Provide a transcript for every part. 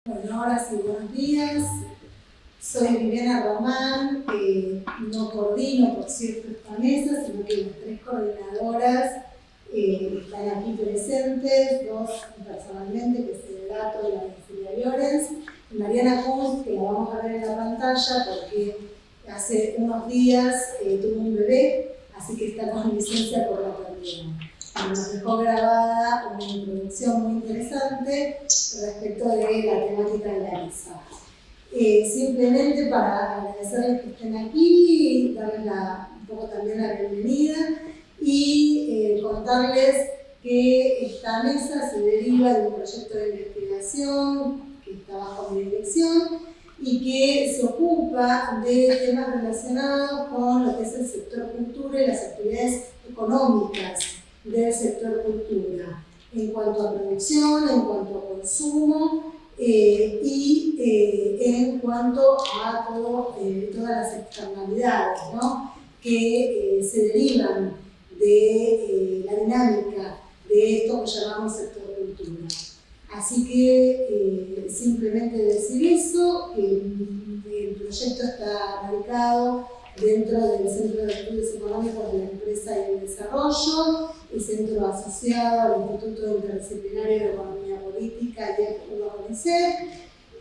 Bueno, ahora sí, buenos días. Soy Viviana Román, no coordino, por cierto, esta mesa, sino que las tres coordinadoras están aquí presentes, dos personalmente, que es el Gato y la Cecilia Llorens, y Mariana Kunz, que la vamos a ver en la pantalla porque hace unos días tuvo un bebé, así que está con licencia por la paternidad. Nos dejó grabada una introducción muy interesante respecto de la temática de la mesa. Simplemente para agradecerles que estén aquí, darles un poco también la bienvenida y contarles que esta mesa se deriva de un proyecto de investigación que está bajo mi dirección y que se ocupa de temas relacionados con lo que es el sector cultura y las actividades económicas del sector cultura, en cuanto a producción, en cuanto a consumo y en cuanto a todas las externalidades, ¿no?, que se derivan de la dinámica de esto que llamamos sector cultura. Así que simplemente decir eso, que el proyecto está radicado dentro del Centro de Estudios Económicos de la Empresa y el Desarrollo, el centro asociado al Instituto Interdisciplinario de Economía Política y UNICEF,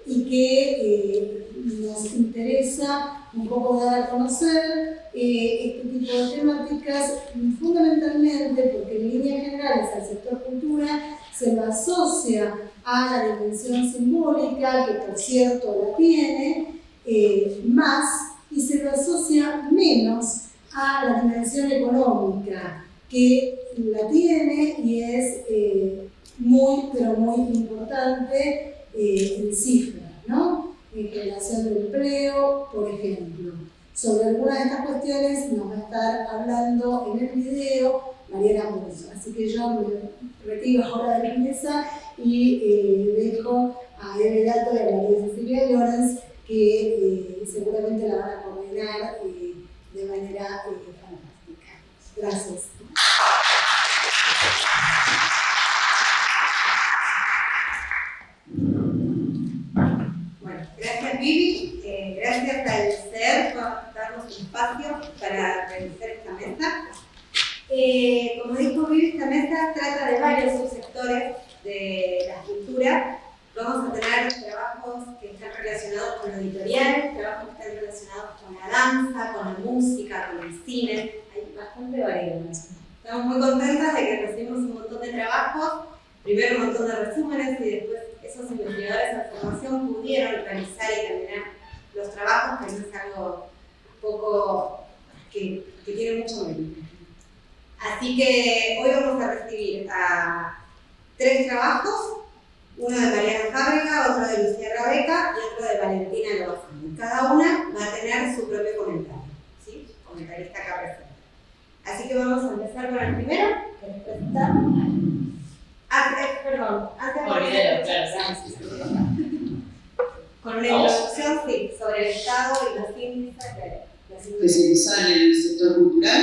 y que nos interesa un poco dar a conocer este tipo de temáticas, fundamentalmente porque en líneas generales al sector cultura se lo asocia a la dimensión simbólica, que por cierto la tiene, más, y se lo asocia menos a la dimensión económica, que la tiene y es muy, pero muy importante en cifras, ¿no?, en generación de empleo, por ejemplo. Sobre algunas de estas cuestiones nos va a estar hablando en el video Mariana Kunz. Así que yo me retiro ahora de la mesa y dejo a Eve Gato y a María Cecilia Llorens, que seguramente la van a coordinar de manera fantástica. Gracias. Bueno, gracias Vivi, gracias al CER por darnos un espacio para realizar esta mesa. Como dijo Vivi, esta mesa trata de varios subsectores de la cultura. Vamos a tener trabajos que están relacionados con lo editorial, trabajos que están relacionados con la danza, con la música, con el cine. Hay bastante variedad. Estamos muy contentas de que recibimos un montón de trabajos, primero un montón de resúmenes y después esos investigadores de formación pudieron realizar y terminar los trabajos, que no es algo poco que tiene mucho mérito. Así que hoy vamos a recibir a 3 trabajos, uno de Mariana Fábrega, otro de Lucía Rabeca y otro de Valentina Lobazán. Cada una va a tener su propio comentario, ¿sí? Comentarista acá presente. Así que vamos a empezar con el primero, que les presentamos. Con una introducción, sí, sobre el Estado y los índices de las especializada en el sector cultural.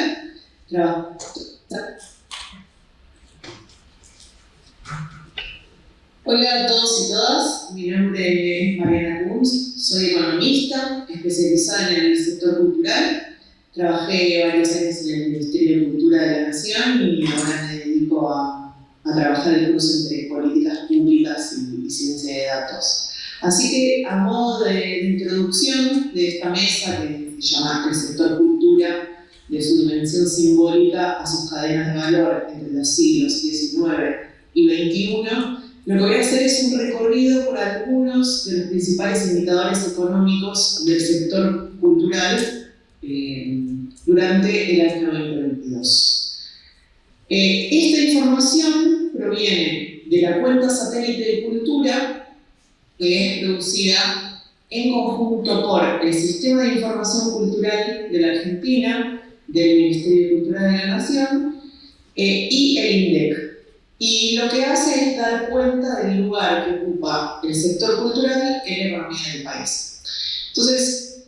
Hola a todos y todas, mi nombre es Mariana Kunz, soy economista, especializada en el sector cultural. Trabajé varios años en el Ministerio de Cultura de la Nación y ahora me dedico a trabajar el cruce entre políticas públicas y ciencia de datos. Así que, a modo de introducción de esta mesa que se llama El sector cultura, de su dimensión simbólica a sus cadenas de valor entre los siglos XIX y XXI, lo que voy a hacer es un recorrido por algunos de los principales indicadores económicos del sector cultural durante el año 2022. Esta información proviene de la cuenta satélite de cultura, que es producida en conjunto por el Sistema de Información Cultural de la Argentina, del Ministerio de Cultura de la Nación y el INDEC. Y lo que hace es dar cuenta del lugar que ocupa el sector cultural en la economía del país. Entonces,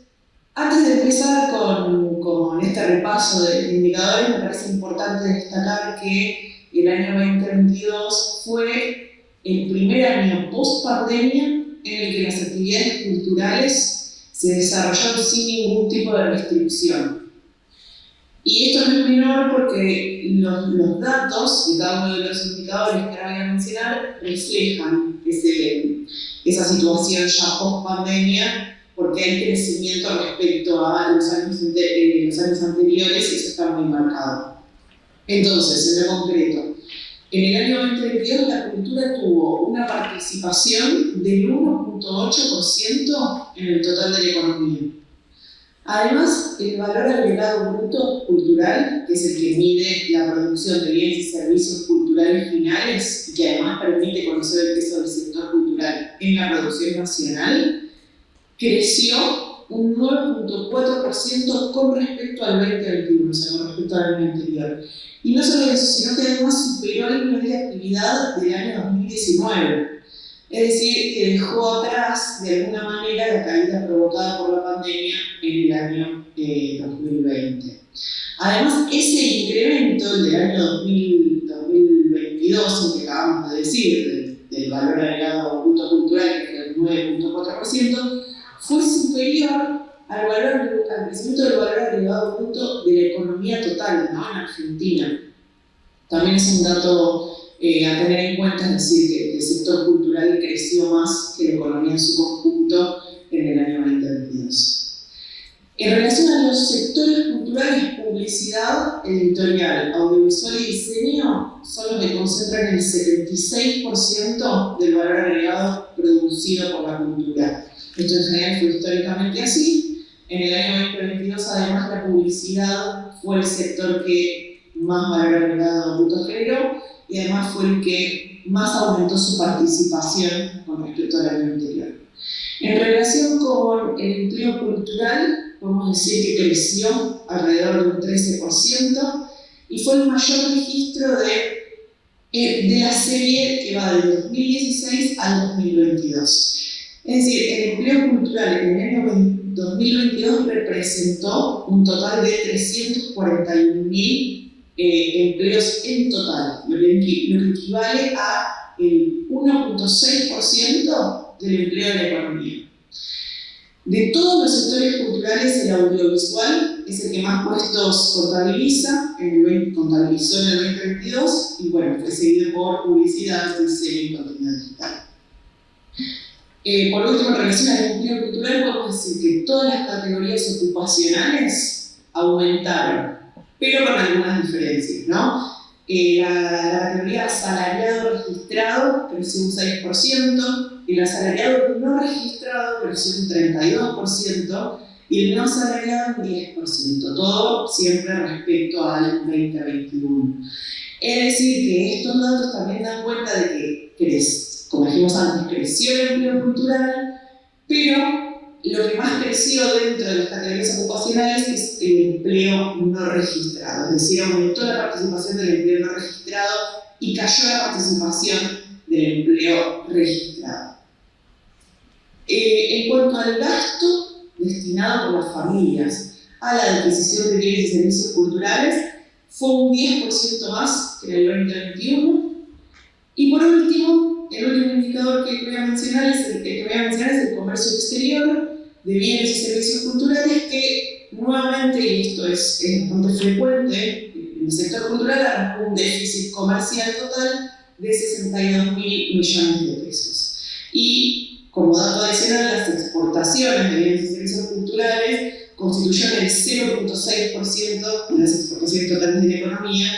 antes de empezar con este repaso de indicadores, me parece importante destacar que el año 2022 fue el primer año post-pandemia en el que las actividades culturales se desarrollaron sin ningún tipo de restricción. Y esto no es menor porque los datos de cada uno de los indicadores que ahora voy a mencionar reflejan esa situación ya post-pandemia, porque hay crecimiento respecto a los años anteriores y eso está muy marcado. Entonces, en lo concreto, en el año 2022 la cultura tuvo una participación del 1.8% en el total de la economía. Además, el valor agregado bruto cultural, que es el que mide la producción de bienes y servicios culturales finales y que además permite conocer el peso del sector cultural en la producción nacional, creció un 9.4% con respecto al 2021, o sea, con respecto al año anterior. Y no solo eso, sino que además superó el nivel de actividad del año 2019. Es decir, que dejó atrás de alguna manera la caída provocada por la pandemia en el año 2020. Además, ese incremento del año 2022, que acabamos de decir, del valor agregado bruto cultural, que fue el 9.4%, fue superior al crecimiento del valor agregado bruto de la economía total, ¿no? En Argentina. También es un dato a tener en cuenta, es decir, que el sector cultural creció más que la economía en su conjunto en el año 2022. En relación a los sectores culturales, publicidad, editorial, audiovisual y diseño son los que concentran el 76% del valor agregado producido por la cultura. Esto en general fue históricamente así. En el año 2022, además, la publicidad fue el sector que más valor agregado bruto generó y además fue el que más aumentó su participación con respecto al año anterior. En relación con el empleo cultural, podemos decir que creció alrededor de un 13% y fue el mayor registro de la serie que va del 2016 al 2022. Es decir, el empleo cultural en el año 2022 representó un total de 341.000 empleos en total, lo que equivale a el 1.6% del empleo de la economía. De todos los sectores culturales, el audiovisual es el que más puestos contabilizó en el 2022 y bueno, fue seguido por publicidad, diseño y contenido digital. Por último, en relación al empleo cultural, podemos decir que todas las categorías ocupacionales aumentaron, pero con algunas diferencias, ¿no? La categoría asalariado registrado creció un 6%, el asalariado no registrado creció un 32% y el no asalariado un 10%, todo siempre respecto al 2021. Es decir, que estos datos también dan cuenta de que, como dijimos antes, creció el empleo cultural, pero lo que más creció dentro de las categorías ocupacionales es el empleo no registrado, es decir, aumentó la participación del empleo no registrado y cayó la participación del empleo registrado. En cuanto al gasto destinado por las familias a la adquisición de bienes y servicios culturales, fue un 10% más que en el 2021. Y por último, el último indicador que voy a mencionar es el comercio exterior de bienes y servicios culturales, que nuevamente, y esto es bastante frecuente, en el sector cultural arrancó un déficit comercial total de 62.000 millones de pesos. Y como dato adicional, las exportaciones de bienes y servicios culturales constituyeron el 0.6% de las exportaciones totales de la economía,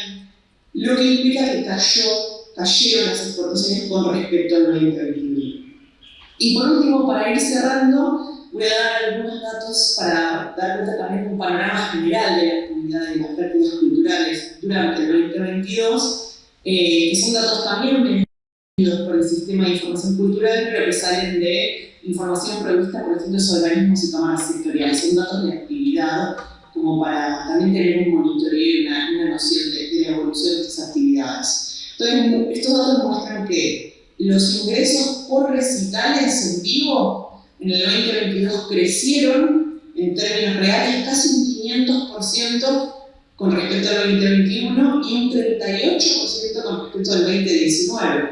lo que implica que cayeron las exportaciones con respecto al 2021. Y por último, para ir cerrando, voy a dar algunos datos para dar cuenta también de un panorama general de la actividad de las prácticas culturales durante el 2022, que son datos también medidos por el Sistema de Información Cultural, pero que salen de información provista por distintos organismos y cámaras sectoriales. Son datos de actividad, como para también tener un monitoreo y una noción de la evolución de estas actividades. Entonces, estos datos muestran que los ingresos por recitales en vivo en el 2022 crecieron en términos reales casi un 500% con respecto al 2021 y un 38% con respecto al 2019.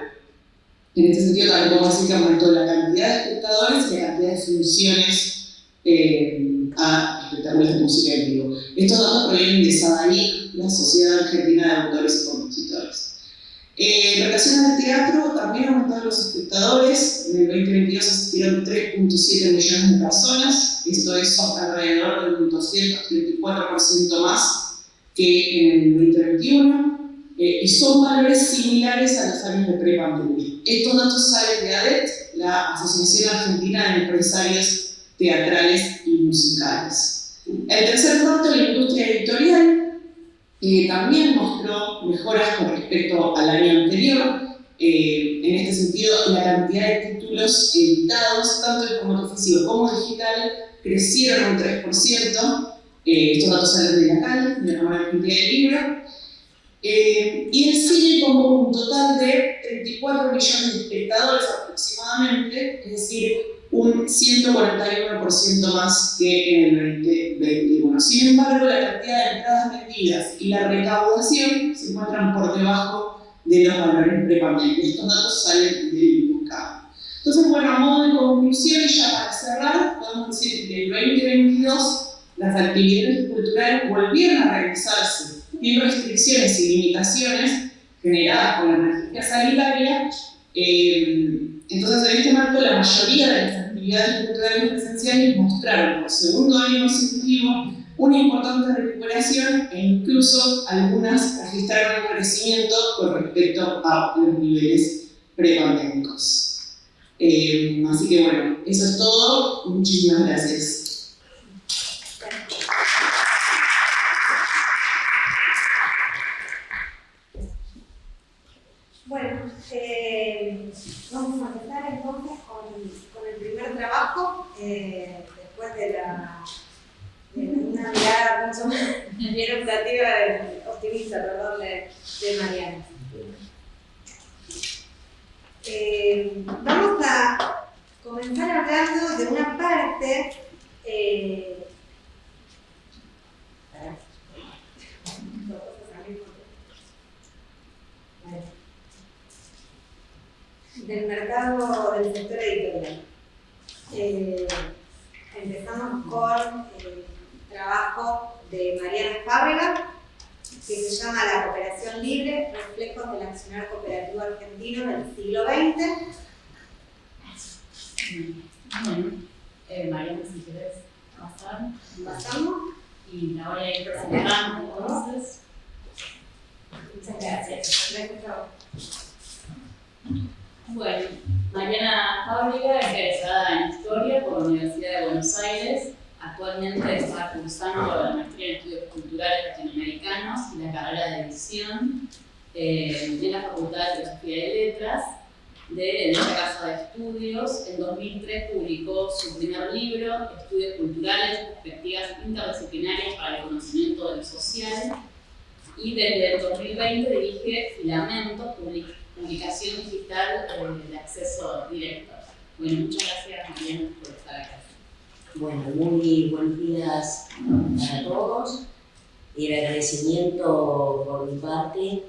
En este sentido, también podemos decir que aumentó la cantidad de espectadores y la cantidad de funciones a espectáculos de música en vivo. Estos datos provienen de SADAIC, la Sociedad Argentina de Autores y Compositores. En relación al teatro, también aumentaron los espectadores. En el 2022 asistieron 3.7 millones de personas. Esto es alrededor del 234% más que en el 2021. Y son valores similares a los años de pre-pandemia. Estos datos salen de ADET, la Asociación Argentina de Empresarios Teatrales y Musicales. El tercer dato, la industria editorial, también mostró mejoras con respecto al año anterior. En este sentido, la cantidad de títulos editados, tanto en formato físico como digital, crecieron un 3%. Estos datos salen de la CAL, de la Cámara Argentina del Libro. Y el cine convocó un total de 34 millones de espectadores aproximadamente, es decir, un 141% más que en el 2021. Sin embargo, la cantidad de entradas vendidas y la recaudación se encuentran por debajo de los valores pre-pandemia. Estos datos salen del INCAP. Entonces, bueno, a modo de conclusión y ya para cerrar, podemos decir que en el 2022 las actividades culturales volvieron a realizarse sin restricciones y limitaciones generadas por la emergencia sanitaria. Entonces, en este marco, la mayoría de las actividades culturales presenciales mostraron por segundo año consecutivo una importante recuperación e incluso algunas registraron un crecimiento con respecto a los niveles prepandémicos. Así que bueno, eso es todo. Muchísimas gracias. Bueno, vamos a empezar entonces con el primer trabajo, después de una mirada mucho más bien optimista, perdón, de Mariana. Vamos a comenzar hablando de una parte del mercado del sector editorial. Empezamos con el trabajo de Mariana Fábrega, que se llama La cooperación libre, reflejos del accionar cooperativo argentino del siglo XX. Bueno, Mariana, si querés pasar. Pasamos. Y la voy a ir presentando entonces. Muchas gracias. Bueno, Mariana Fábrega es egresada en Historia por la Universidad de Buenos Aires. Actualmente está cursando la maestría en Estudios Culturales Latinoamericanos y la carrera de Edición en la Facultad de Filosofía y Letras de esta casa de estudios. En 2003 publicó su primer libro, Estudios Culturales, Perspectivas Interdisciplinarias para el Conocimiento de lo Social, y desde el 2020 dirige Filamentos, publicación digital de acceso directo. Bueno, muchas gracias, Mariana, por estar acá. Bueno, muy buenos días para todos. El agradecimiento por mi parte,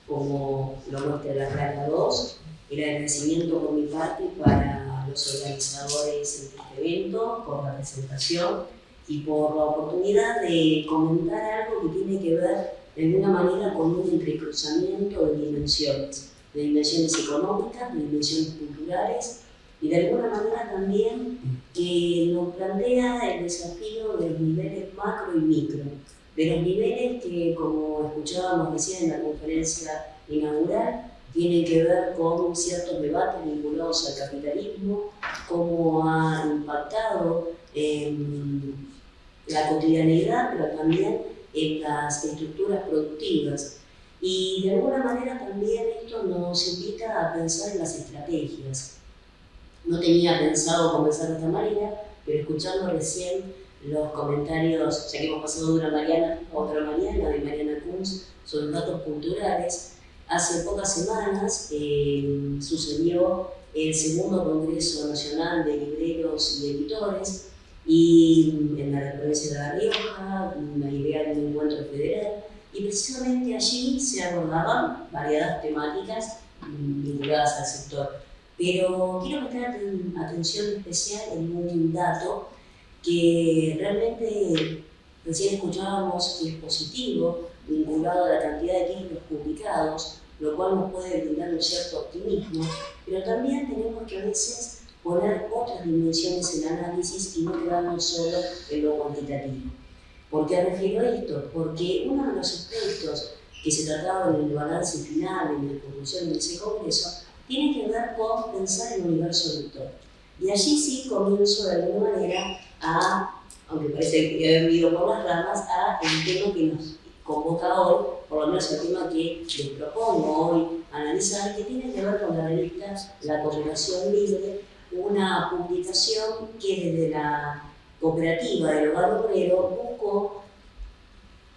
como lo muestra la regla 2, el agradecimiento por mi parte para los organizadores de este evento, por la presentación y por la oportunidad de comentar algo que tiene que ver de alguna manera con un entrecruzamiento de dimensiones económicas, de dimensiones culturales y de alguna manera también que nos plantea el desafío de los niveles macro y micro, de los niveles que, como escuchábamos recién en la conferencia inaugural, tienen que ver con ciertos debates vinculados al capitalismo, cómo ha impactado en la cotidianidad, pero también en las estructuras productivas. Y de alguna manera también esto nos invita a pensar en las estrategias. No tenía pensado comenzar de esta manera, pero escuchando recién los comentarios, ya que hemos pasado de una Mariana a otra Mariana, de Mariana Kunz, sobre datos culturales, hace pocas semanas sucedió el segundo Congreso Nacional de Libreros y Editores, y en la provincia de La Rioja, la idea de un encuentro federal, y precisamente allí se abordaban variadas temáticas vinculadas al sector. Pero quiero prestar atención especial en un dato que realmente recién escuchábamos que es positivo, vinculado a la cantidad de títulos publicados, lo cual nos puede brindar un cierto optimismo, pero también tenemos que a veces poner otras dimensiones en el análisis y no quedarnos solo en lo cuantitativo. ¿Por qué refiero a esto? Porque uno de los aspectos que se trataban en el balance final, en la conclusión de ese congreso, tiene que ver con pensar en el universo lector. Y allí sí comienzo de alguna manera a, aunque parece que he ido por las ramas, a el tema que nos convoca hoy, por lo menos el tema que les propongo hoy analizar, que tiene que ver con la revista La Cooperación Libre, una publicación que desde la cooperativa del Hogar Obrero buscó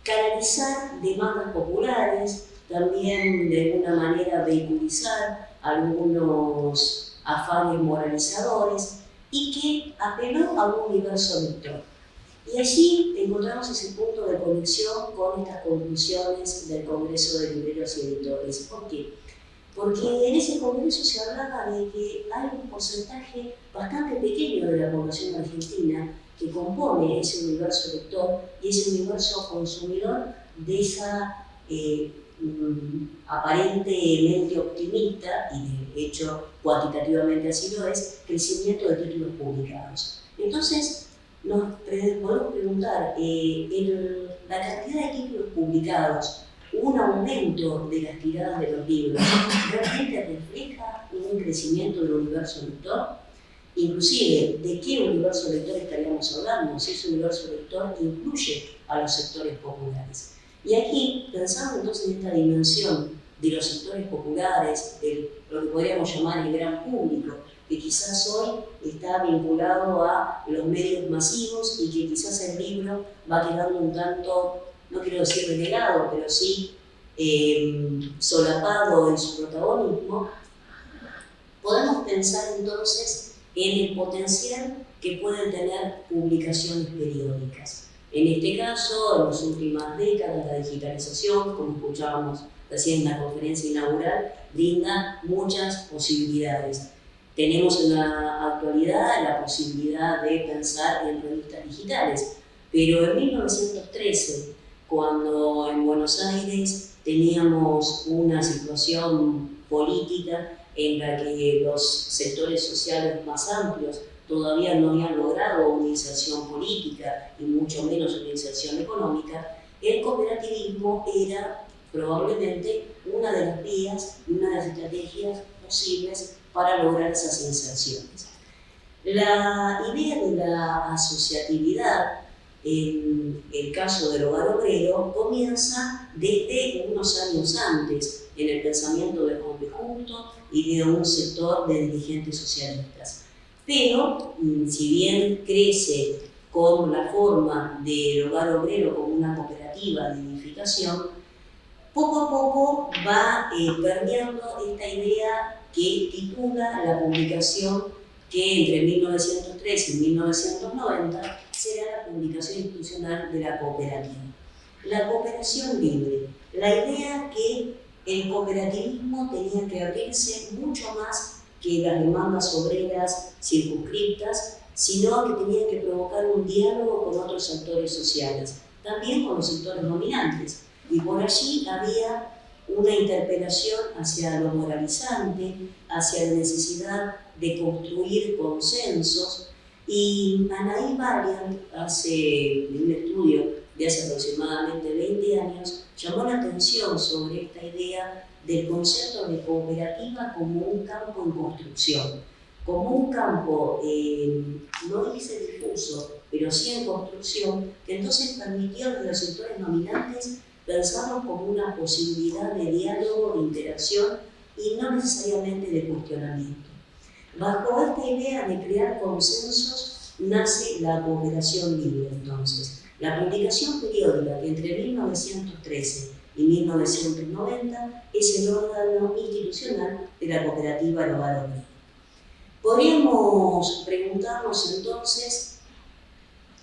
canalizar demandas populares, también de alguna manera vehiculizar algunos afanes moralizadores y que apeló a un universo lector. Y allí encontramos ese punto de conexión con estas conclusiones del Congreso de Libreros y Editores. ¿Por qué? Porque en ese congreso se hablaba de que hay un porcentaje bastante pequeño de la población argentina que compone ese universo lector y ese universo consumidor de esa aparentemente optimista, y de hecho cuantitativamente así lo es, crecimiento de títulos publicados. Entonces, nos podemos preguntar, la cantidad de títulos publicados, un aumento de las tiradas de los libros, ¿realmente refleja un crecimiento del universo lector? Inclusive, ¿de qué universo lector estaríamos hablando? Si ese universo lector incluye a los sectores populares. Y aquí, pensando entonces en esta dimensión de los sectores populares, de lo que podríamos llamar el gran público, que quizás hoy está vinculado a los medios masivos y que quizás el libro va quedando un tanto, no quiero decir relegado, pero sí solapado en su protagonismo, podemos pensar entonces en el potencial que pueden tener publicaciones periódicas. En este caso, en las últimas décadas, la digitalización, como escuchábamos recién en la conferencia inaugural, brinda muchas posibilidades. Tenemos en la actualidad la posibilidad de pensar en revistas digitales, pero en 1913, cuando en Buenos Aires teníamos una situación política en la que los sectores sociales más amplios todavía no habían logrado una inserción política y mucho menos una inserción económica, el cooperativismo era probablemente una de las vías y una de las estrategias posibles para lograr esas inserciones. La idea de la asociatividad, en el caso del Hogar Obrero, comienza desde unos años antes en el pensamiento de Juan B. Justo y de un sector de dirigentes socialistas. Pero, si bien crece con la forma del Hogar Obrero como una cooperativa de edificación, poco a poco va permeando esta idea que titula la publicación que entre 1913 y 1990 será la publicación institucional de la cooperativa. La cooperación libre, la idea que el cooperativismo tenía que abrirse mucho más que las demandas obreras circunscriptas, sino que tenía que provocar un diálogo con otros actores sociales, también con los sectores dominantes. Y por allí había una interpelación hacia lo moralizante, hacia la necesidad de construir consensos. Y Anaí Valiant, en un estudio de hace aproximadamente 20 años, llamó la atención sobre esta idea del concepto de cooperativa como un campo en construcción, como un campo, no dice difuso, pero sí en construcción, que entonces permitió desde los sectores dominantes pensarlo como una posibilidad de diálogo, de interacción y no necesariamente de cuestionamiento. Bajo esta idea de crear consensos nace la cooperación libre entonces. La publicación periódica que entre 1913 y 1990 es el órgano institucional de la cooperativa El Hogar Obrero. Podríamos preguntarnos entonces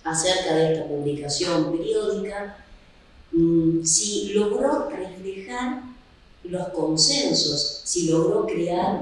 acerca de esta publicación periódica si logró reflejar los consensos, si logró crear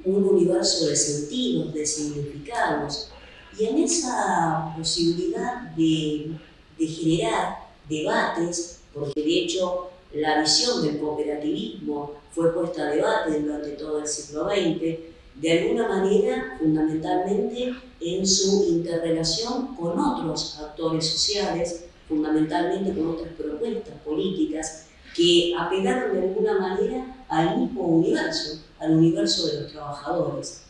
un universo de sentidos, de significados. Y en esa posibilidad de generar debates, porque de hecho la visión del cooperativismo fue puesta a debate durante todo el siglo XX, de alguna manera, fundamentalmente en su interrelación con otros actores sociales, fundamentalmente con otras propuestas políticas que apelaron de alguna manera al mismo universo, al universo de los trabajadores.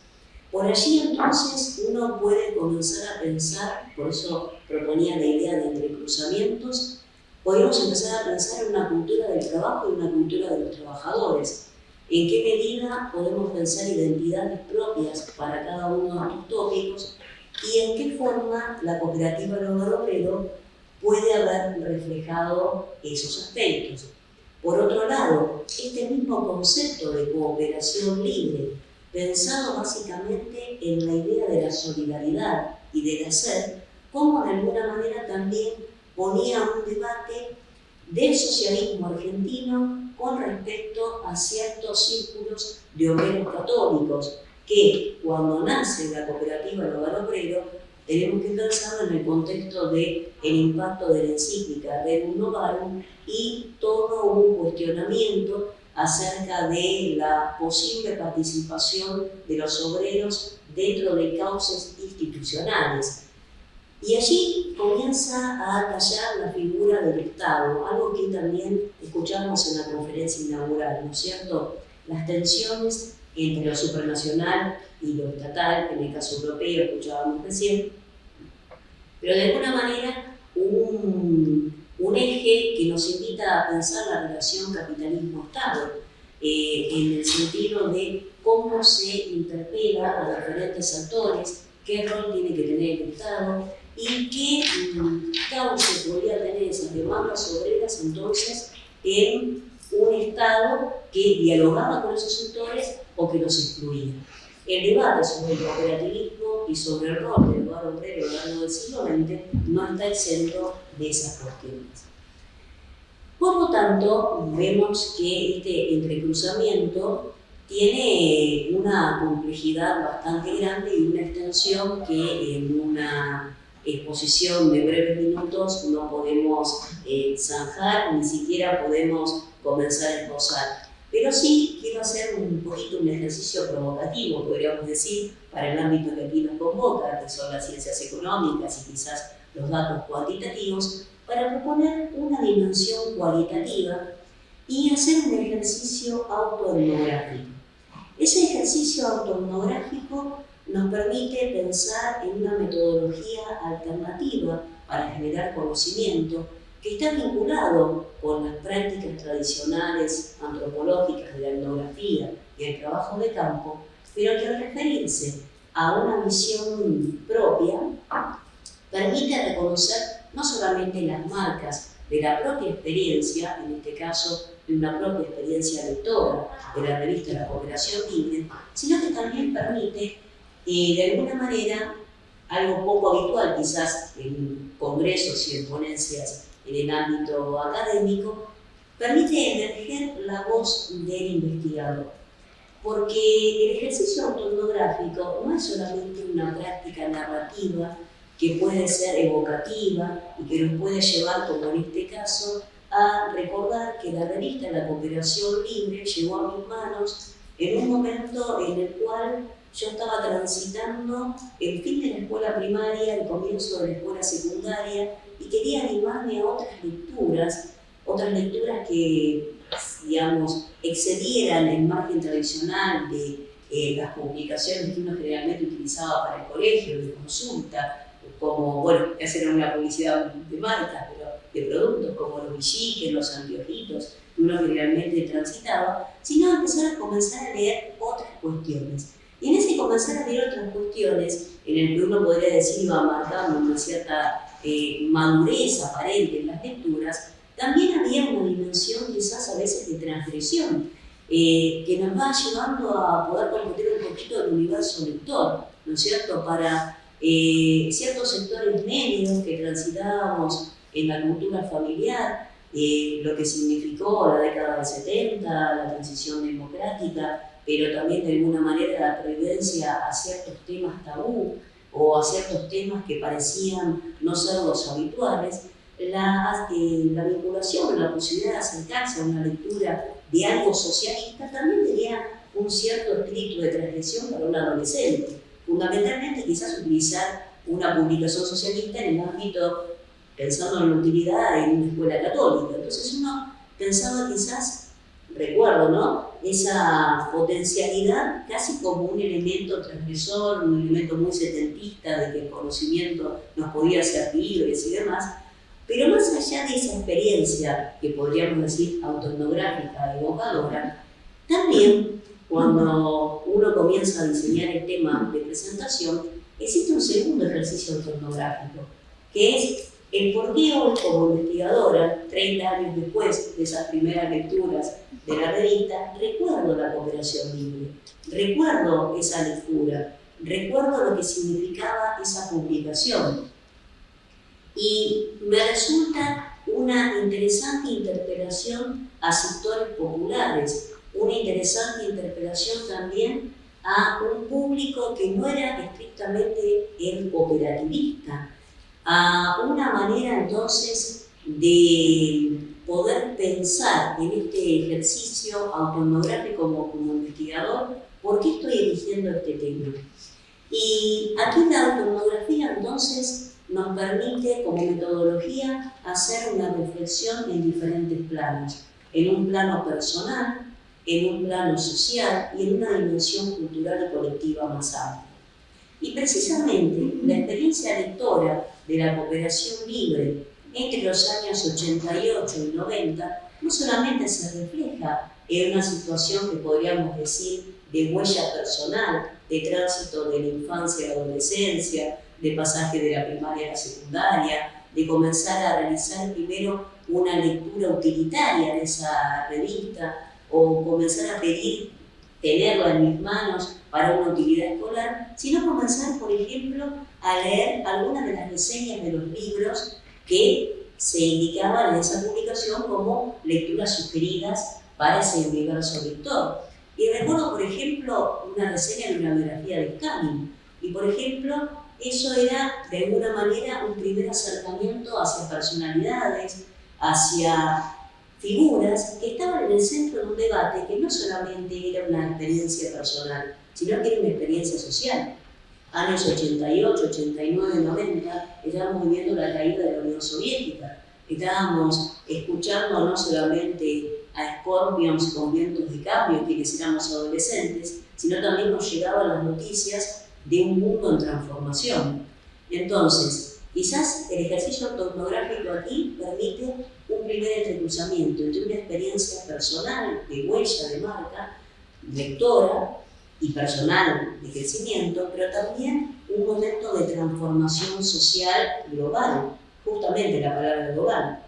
Por allí entonces uno puede comenzar a pensar, por eso proponía la idea de entrecruzamientos, podemos empezar a pensar en una cultura del trabajo y una cultura de los trabajadores. ¿En qué medida podemos pensar identidades propias para cada uno de estos tópicos y en qué forma la cooperativa del hogar obrero puede haber reflejado esos aspectos? Por otro lado, este mismo concepto de cooperación libre, pensado básicamente en la idea de la solidaridad y del hacer, como de alguna manera también ponía un debate del socialismo argentino con respecto a ciertos círculos de obreros católicos, que cuando nace la cooperativa del hogar obrero, tenemos que pensar en el contexto del impacto de la encíclica Rerum Novarum y todo un cuestionamiento acerca de la posible participación de los obreros dentro de cauces institucionales. Y allí comienza a tallar la figura del Estado, algo que también escuchamos en la conferencia inaugural, ¿no es cierto? Las tensiones entre lo supranacional y lo estatal, en el caso europeo, escuchábamos recién, pero de alguna manera un eje que nos invita a pensar la relación capitalismo-Estado, en el sentido de cómo se interpela a diferentes actores, qué rol tiene que tener el Estado y qué cauce podría tener esas demandas obreras entonces en un Estado que dialogaba con esos sectores o que los excluía. El debate sobre el cooperativismo y sobre el rol del hogar obrero a lo largo del siglo XX no está exento de esas cuestiones. Por lo tanto, vemos que este entrecruzamiento tiene una complejidad bastante grande y una extensión que en una exposición de breves minutos no podemos zanjar, ni siquiera podemos comenzar a esbozar. Pero sí quiero hacer un poquito un ejercicio provocativo, podríamos decir, para el ámbito que aquí nos convoca, que son las ciencias económicas y quizás los datos cuantitativos, para proponer una dimensión cualitativa y hacer un ejercicio autoetnográfico. Ese ejercicio autoetnográfico nos permite pensar en una metodología alternativa para generar conocimiento que está vinculado con las prácticas tradicionales antropológicas de la etnografía y el trabajo de campo, pero que al referirse a una visión propia permite reconocer no solamente las marcas de la propia experiencia, en este caso de una propia experiencia lectora de la revista La Cooperación Libre, sino que también permite, de alguna manera, algo poco habitual quizás en congresos y en ponencias en el ámbito académico, permite emerger la voz del investigador. Porque el ejercicio autoetnográfico no es solamente una práctica narrativa que puede ser evocativa y que nos puede llevar, como en este caso, a recordar que la revista La Cooperación Libre llegó a mis manos en un momento en el cual yo estaba transitando el fin de la escuela primaria, el comienzo de la escuela secundaria, y quería animarme a otras lecturas que, digamos, excedieran el margen tradicional de las publicaciones que uno generalmente utilizaba para el colegio, de consulta, como, bueno, que hacer una publicidad de marcas, pero de productos como los villiques, los anteojitos, que uno generalmente transitaba, sino empezar a comenzar a leer otras cuestiones. Y en ese comenzar a leer otras cuestiones, en el que uno podría decir iba marcando una cierta madurez aparente en las lecturas, también había una dimensión quizás a veces de transgresión, que nos va ayudando a poder comprender un poquito del universo lector, ¿no es cierto?, para ciertos sectores medios que transitábamos en la cultura familiar, lo que significó la década del 70, la transición democrática, pero también de alguna manera la prohibición a ciertos temas tabú o a ciertos temas que parecían no ser los habituales, la vinculación, la posibilidad de acercarse a una lectura de algo socialista también tenía un cierto espíritu de transgresión para un adolescente. Fundamentalmente quizás utilizar una publicación socialista en el ámbito, pensando en la utilidad en una escuela católica. Entonces uno pensaba quizás, recuerdo, ¿no?, esa potencialidad casi como un elemento transgresor, un elemento muy setentista de que el conocimiento nos podía ser libres y demás, pero más allá de esa experiencia que podríamos decir autoetnográfica, evocadora, también cuando uno comienza a diseñar el tema de presentación, existe un segundo ejercicio autoetnográfico, que es el por qué hoy como investigadora, 30 años después de esas primeras lecturas de la revista, recuerdo la cooperación libre, recuerdo esa lectura, recuerdo lo que significaba esa publicación. Y me resulta una interesante interpelación a sectores populares, una interesante interpelación también a un público que no era estrictamente el cooperativista, a una manera entonces de poder pensar en este ejercicio autoetnográfico como investigador, ¿por qué estoy eligiendo este tema? Y aquí la autoetnografía entonces nos permite como metodología hacer una reflexión en diferentes planos, en un plano personal, en un plano social y en una dimensión cultural y colectiva más amplia. Y precisamente la experiencia lectora de la cooperación libre entre los años 88 y 90 no solamente se refleja en una situación que podríamos decir de huella personal, de tránsito de la infancia a la adolescencia, de pasaje de la primaria a la secundaria, de comenzar a realizar primero una lectura utilitaria de esa revista o comenzar a pedir tenerla en mis manos para una utilidad escolar, sino comenzar, por ejemplo, a leer algunas de las reseñas de los libros que se indicaban en esa publicación como lecturas sugeridas para ese universo lector. Y recuerdo, por ejemplo, una reseña de una biografía de Canning, y por ejemplo, eso era de alguna manera un primer acercamiento hacia personalidades, hacia figuras que estaban en el centro de un debate que no solamente era una experiencia personal, sino que era una experiencia social. Años 88, 89, 90, estábamos viviendo la caída de la Unión Soviética. Estábamos escuchando no solamente a Scorpions con vientos de cambio, quienes éramos adolescentes, sino también nos llegaban las noticias de un mundo en transformación. Entonces, quizás el ejercicio autoetnográfico aquí permite un primer entrecruzamiento entre una experiencia personal, de huella, de marca, lectora y personal de crecimiento, pero también un momento de transformación social global, justamente la palabra global.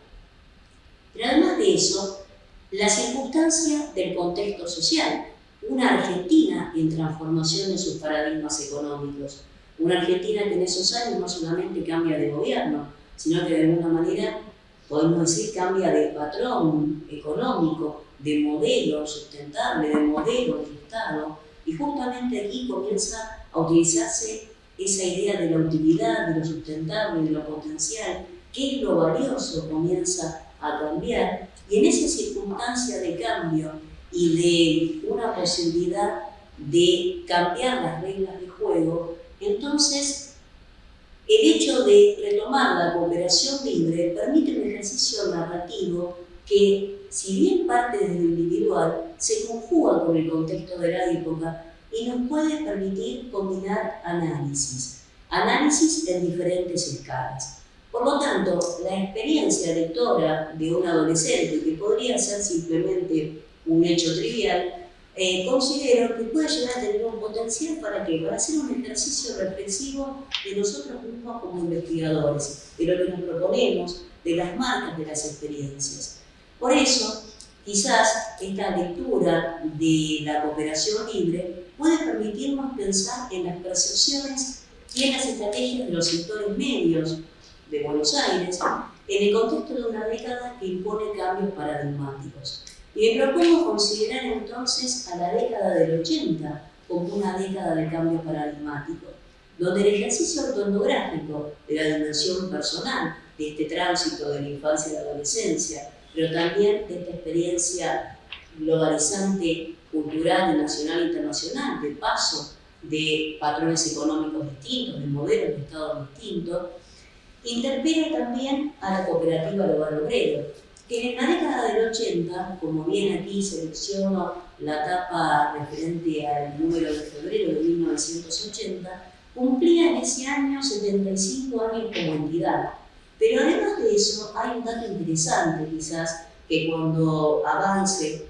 Pero además de eso, la circunstancia del contexto social, una Argentina en transformación de sus paradigmas económicos, una Argentina que en esos años no solamente cambia de gobierno, sino que de alguna manera, podemos decir, cambia de patrón económico, de modelo sustentable, de modelo de Estado, y justamente aquí comienza a utilizarse esa idea de la utilidad, de lo sustentable, de lo potencial, que es lo valioso, comienza a cambiar, y en esa circunstancia de cambio y de una posibilidad de cambiar las reglas de juego, entonces el hecho de retomar la cooperación libre permite un ejercicio narrativo que, si bien parte de lo individual, se conjuga con el contexto de la época y nos puede permitir combinar análisis en diferentes escalas. Por lo tanto, la experiencia lectora de un adolescente, que podría ser simplemente un hecho trivial, considero que puede llegar a tener un potencial para hacer un ejercicio reflexivo de nosotros mismos como investigadores, de lo que nos proponemos, de las marcas de las experiencias. Por eso, quizás esta lectura de la cooperación libre puede permitirnos pensar en las percepciones y en las estrategias de los sectores medios de Buenos Aires, en el contexto de una década que impone cambios paradigmáticos. Y me propongo considerar entonces a la década del 80 como una década de cambios paradigmáticos, donde el ejercicio ortográfico de la dimensión personal, de este tránsito de la infancia a la adolescencia, pero también de esta experiencia globalizante, cultural, nacional e internacional, de paso de patrones económicos distintos, de modelos de Estado distintos, interpela también a la cooperativa del hogar obrero, que en la década del 80, como bien aquí selecciono la etapa referente al número de febrero de 1980, cumplía en ese año 75 años como entidad. Pero además de eso, hay un dato interesante quizás, que cuando avance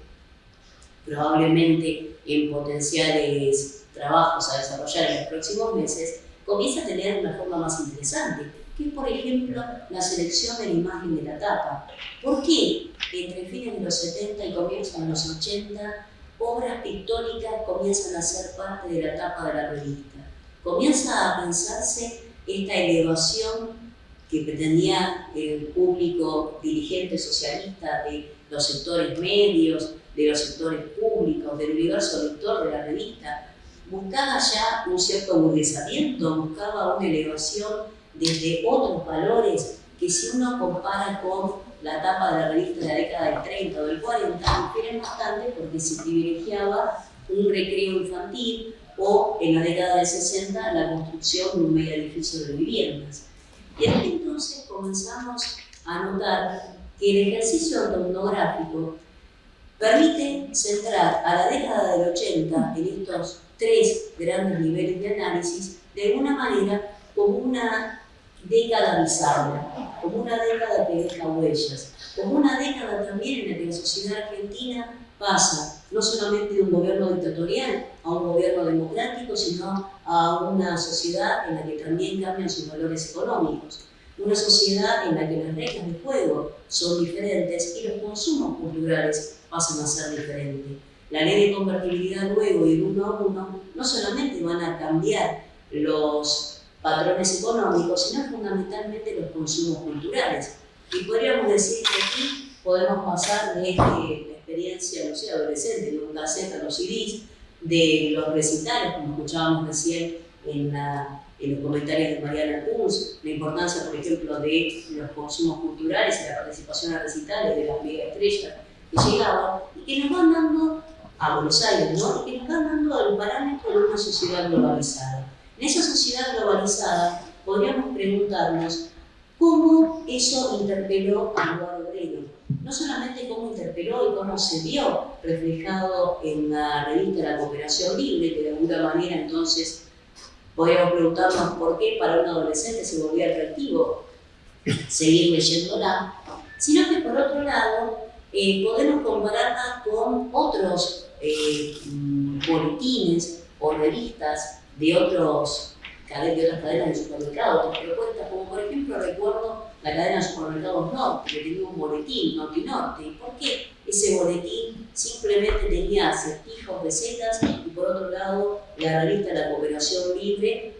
probablemente en potenciales trabajos a desarrollar en los próximos meses, comienza a tener una forma más interesante, que es, por ejemplo, la selección de la imagen de la tapa. ¿Por qué entre fines de los 70 y comienzos de los 80, obras pictóricas comienzan a ser parte de la tapa de la revista? Comienza a pensarse esta elevación que pretendía el público dirigente socialista de los sectores medios, de los sectores públicos, del universo lector de la revista. Buscaba ya un cierto burguesamiento, buscaba una elevación desde otros valores que, si uno compara con la etapa de la revista de la década del 30 o del 40, difieren bastante porque se privilegiaba un recreo infantil o, en la década del 60, la construcción de un mega edificio de viviendas. Y aquí entonces comenzamos a notar que el ejercicio ortográfico permite centrar a la década del 80 en estos tres grandes niveles de análisis de alguna manera como una década bisagra, como una década que deja huellas, como una década también en la que la sociedad argentina pasa no solamente de un gobierno dictatorial a un gobierno democrático, sino a una sociedad en la que también cambian sus valores económicos, una sociedad en la que las reglas de juego son diferentes y los consumos culturales pasan a ser diferentes. La ley de convertibilidad luego y el 1 a 1 no solamente van a cambiar los patrones económicos, sino fundamentalmente los consumos culturales. Y podríamos decir que aquí podemos pasar de la experiencia, no sé, adolescente, de un cassette a los CDs, de los recitales, como escuchábamos recién en los comentarios de Mariana Kunz, la importancia, por ejemplo, de los consumos culturales y la participación a recitales de las mega estrellas que llegaban y que nos van dando a Buenos Aires, ¿no? Y que nos van dando el parámetro de una sociedad globalizada. En esa sociedad globalizada podríamos preguntarnos cómo eso interpeló al hogar obrero. No solamente cómo interpeló y cómo se vio reflejado en la revista La Cooperación Libre, que de alguna manera entonces podríamos preguntarnos por qué para un adolescente se volvía atractivo seguir leyéndola, sino que por otro lado podemos compararla con otros boletines o revistas de otras cadenas de supermercados, otras propuestas, como por ejemplo recuerdo la cadena de supermercados Norte, que tenía un boletín Norte y Norte. ¿Y por qué ese boletín simplemente tenía acertijos, recetas y por otro lado la revista La Cooperación Libre,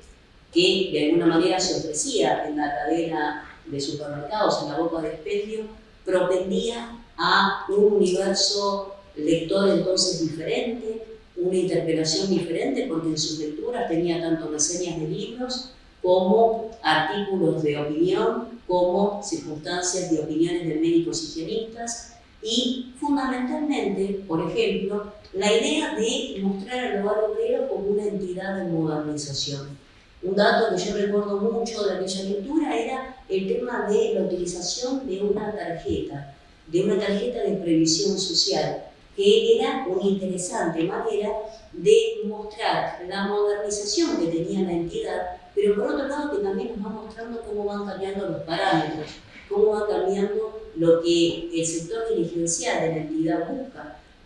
que de alguna manera se ofrecía en la cadena de supermercados, en la boca de expendio, propendía a un universo lector entonces diferente, una interpelación diferente, porque en sus lecturas tenía tanto reseñas de libros como artículos de opinión, como circunstancias de opiniones de médicos higienistas y fundamentalmente, por ejemplo, la idea de mostrar al hogar obrero como una entidad de modernización. Un dato que yo recuerdo mucho de aquella lectura era el tema de la utilización de una tarjeta de previsión social, que era una interesante manera de mostrar la modernización que tenía la entidad, pero por otro lado que también nos va mostrando cómo van cambiando los parámetros, cómo va cambiando lo que el sector dirigencial de la entidad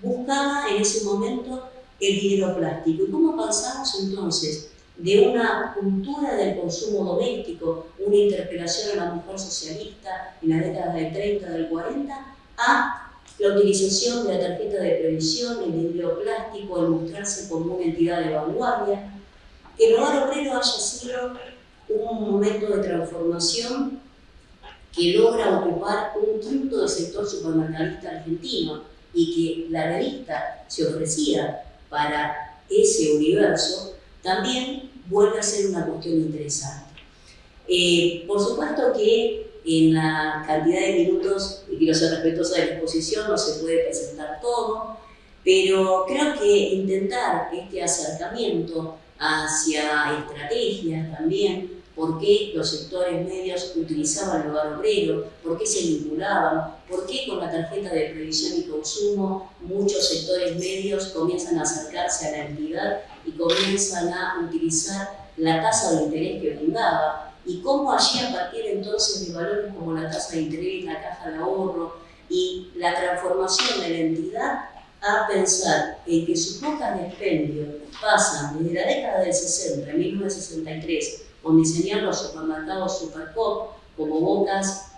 buscaba en ese momento el dinero plástico. ¿Y cómo pasamos entonces de una cultura del consumo doméstico, una interpelación a la mujer socialista en las décadas del 30, del 40, a la utilización de la tarjeta de previsión, el dinero plástico, el mostrarse como una entidad de vanguardia? Que el hogar obrero haya sido un momento de transformación que logra ocupar un quinto del sector supermercadista argentino y que la revista se ofrecía para ese universo, también vuelve a ser una cuestión interesante. Por supuesto que en la cantidad de minutos, y quiero ser respetuosa de la exposición, no se puede presentar todo, pero creo que intentar este acercamiento hacia estrategias también, por qué los sectores medios utilizaban el hogar obrero, por qué se vinculaban, por qué con la tarjeta de previsión y consumo muchos sectores medios comienzan a acercarse a la entidad y comienzan a utilizar la tasa de interés que brindaba, y cómo allí a partir entonces de valores como la tasa de interés, la caja de ahorro y la transformación de la entidad a pensar en que sus bocas de expendio pasan desde la década del 60, 1963, con diseñar los supermercados Supercop como bocas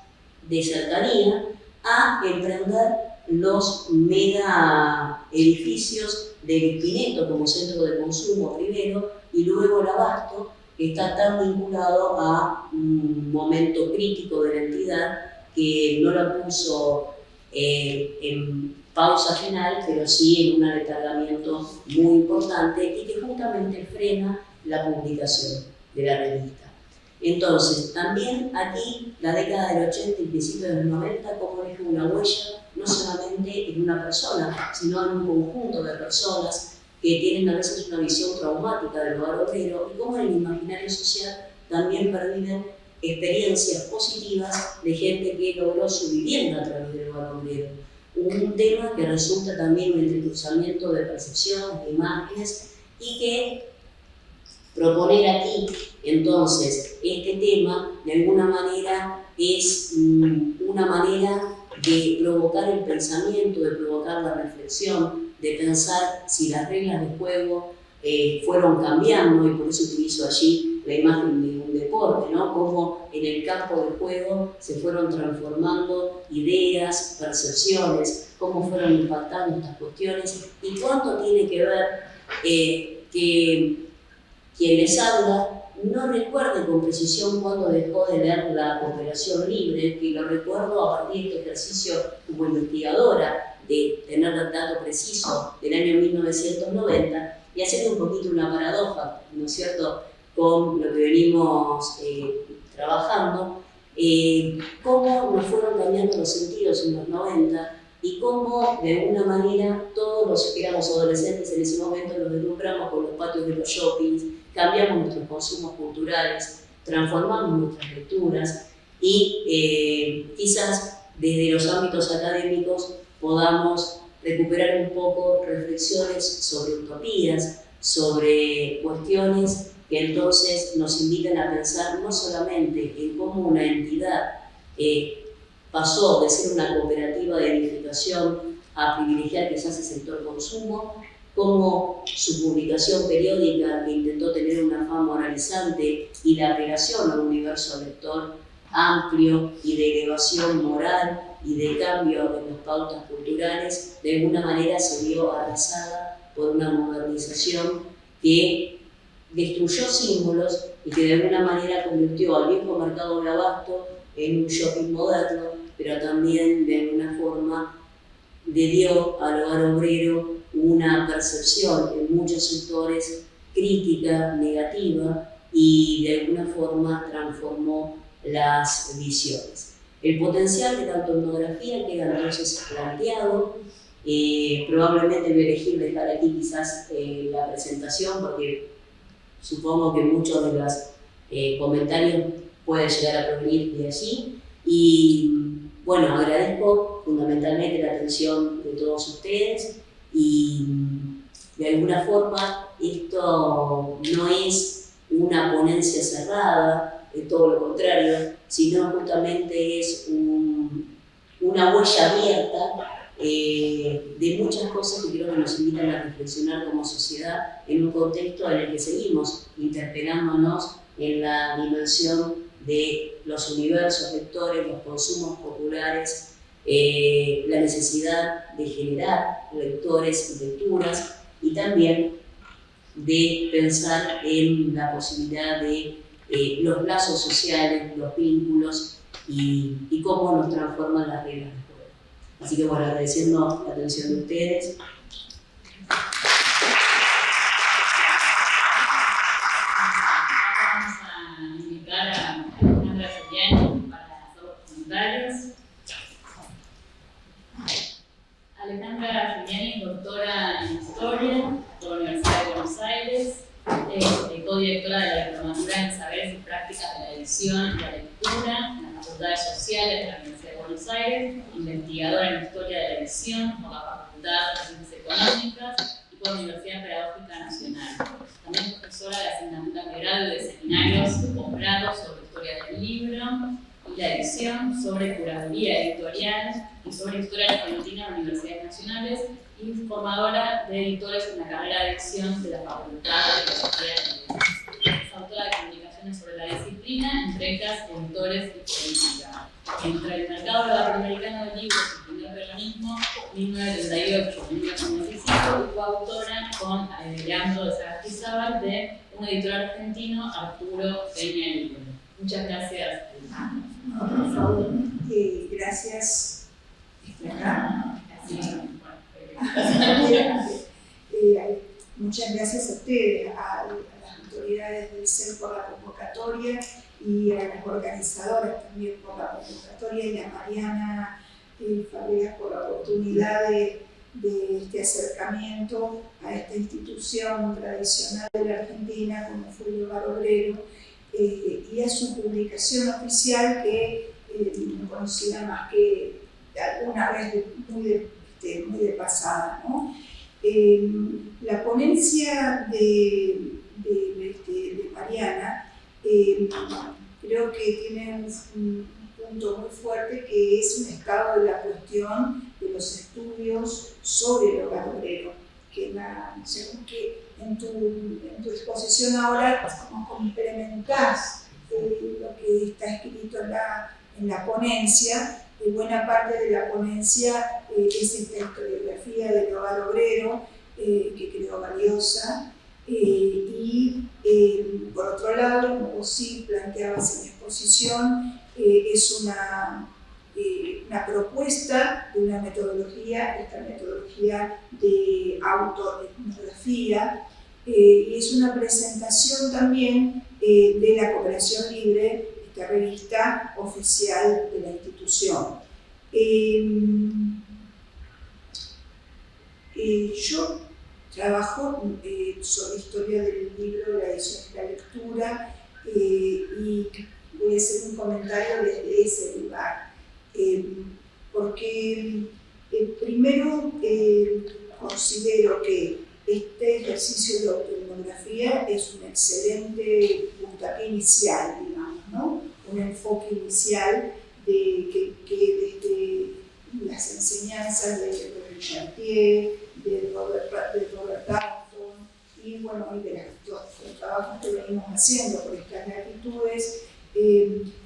de cercanía, a emprender los mega edificios del Pineto como centro de consumo primero, y luego el Abasto, que está tan vinculado a un momento crítico de la entidad que no la puso en pausa final, pero sí en un aletardamiento muy importante y que justamente frena la publicación de la revista. Entonces, también aquí, la década del 80 y principios de los 90, como deja una huella, no solamente en una persona, sino en un conjunto de personas que tienen a veces una visión traumática del hogar obrero, y cómo en el imaginario social también perviven experiencias positivas de gente que logró su vivienda a través del hogar obrero. Un tema que resulta también un entrecruzamiento de percepciones, de imágenes, y que proponer aquí entonces este tema de alguna manera es una manera de provocar el pensamiento, de provocar la reflexión, de pensar si las reglas de juego fueron cambiando, y por eso utilizo allí la imagen de un deporte, ¿no? Cómo en el campo de juego se fueron transformando ideas, percepciones, cómo fueron impactando estas cuestiones, y cuánto tiene que ver que quien les habla no recuerde con precisión cuándo dejó de leer La Cooperación Libre, que lo recuerdo a partir de este ejercicio como investigadora, de tener el dato preciso del año 1990, y haciendo un poquito una paradoja, ¿no es cierto?, con lo que venimos trabajando, cómo nos fueron cambiando los sentidos en los 90, y cómo de alguna manera todos los que éramos adolescentes en ese momento nos deslumbramos con los patios de los shoppings, cambiamos nuestros consumos culturales, transformamos nuestras lecturas, y quizás desde los ámbitos académicos podamos recuperar un poco reflexiones sobre utopías, sobre cuestiones que entonces nos invitan a pensar no solamente en cómo una entidad pasó de ser una cooperativa de edificación a privilegiar quizás el sector consumo, como su publicación periódica, que intentó tener un afán moralizante, y la apegación a un universo lector amplio y de elevación moral y de cambio en las pautas culturales, de alguna manera se vio arrasada por una modernización que destruyó símbolos y que de alguna manera convirtió al viejo mercado de abasto en un shopping moderno, pero también de alguna forma le dio al hogar obrero una percepción en muchos sectores crítica, negativa, y de alguna forma transformó las visiones. El potencial de la etnografía queda entonces planteado. Probablemente voy a elegir dejar aquí quizás la presentación, porque supongo que muchos de los comentarios pueden llegar a provenir de allí. Y bueno, agradezco fundamentalmente la atención de todos ustedes, y de alguna forma esto no es una ponencia cerrada, es todo lo contrario, sino justamente es una huella abierta de muchas cosas que creo que nos invitan a reflexionar como sociedad en un contexto en el que seguimos interpelándonos en la dimensión de los universos lectores, los consumos populares, la necesidad de generar lectores y lecturas, y también de pensar en la posibilidad de los lazos sociales, los vínculos y cómo nos transforman las reglas del juego. Así que bueno, agradeciendo la atención de ustedes. Vamos a invitar a Alejandra Giuliani para hacer los comentarios. Alejandra Giuliani es doctora en Historia por la Universidad de Buenos Aires, es codirectora de la Diplomatura en Saberes y Prácticas de la Edición y la Lectura en las Facultades Sociales de la Universidad de Buenos Aires, investigadora en Historia de la Edición por la Facultad de Ciencias Económicas y por la Universidad Pedagógica Nacional. También es profesora de asignaturas de grado y de seminarios de posgrado sobre historia del libro y la edición, sobre curaduría editorial y sobre historia argentina en universidades nacionales, y formadora de editores en la carrera de edición de la Facultad de Filosofía de Letras. Es autora de publicaciones sobre la disciplina, entre ellas Editores y Política. Entre el mercado latinoamericano de libros y el primer peronismo, 1938-1995, y coautora con Leandro de Sagastizábal de un editor argentino, Arturo Peña Libro. Muchas gracias. Gracias. Muchas gracias a ustedes, a las autoridades del CER por la convocatoria y a las organizadoras también por la convocatoria, y a Mariana Fabregas por la oportunidad de este acercamiento a esta institución tradicional de la Argentina como fue el Hogar Obrero, y a su publicación oficial que no conocía más que alguna vez muy de pasada, ¿no? La ponencia de Mariana creo que tiene un punto muy fuerte, que es un estado de la cuestión de los estudios sobre el hogar obrero, que según que en tu exposición ahora como complementás lo que está escrito en la ponencia. Buena parte de la ponencia es esta historiografía del hogar obrero, que creo valiosa, y por otro lado, como vos sí planteabas en la exposición, es una propuesta de una metodología, esta metodología de autoetnografía, y es una presentación también de la Cooperación Libre, esta revista oficial de la institución. Yo trabajo sobre historia del libro, la edición y la lectura, y voy a hacer un comentario desde ese lugar, porque primero considero que este ejercicio de autoetnografía es un excelente puntapié inicial, digamos, ¿no? Un enfoque inicial que desde las enseñanzas de Chartier, de Robert Dalton, y bueno, y de los trabajos que venimos haciendo por estas latitudes,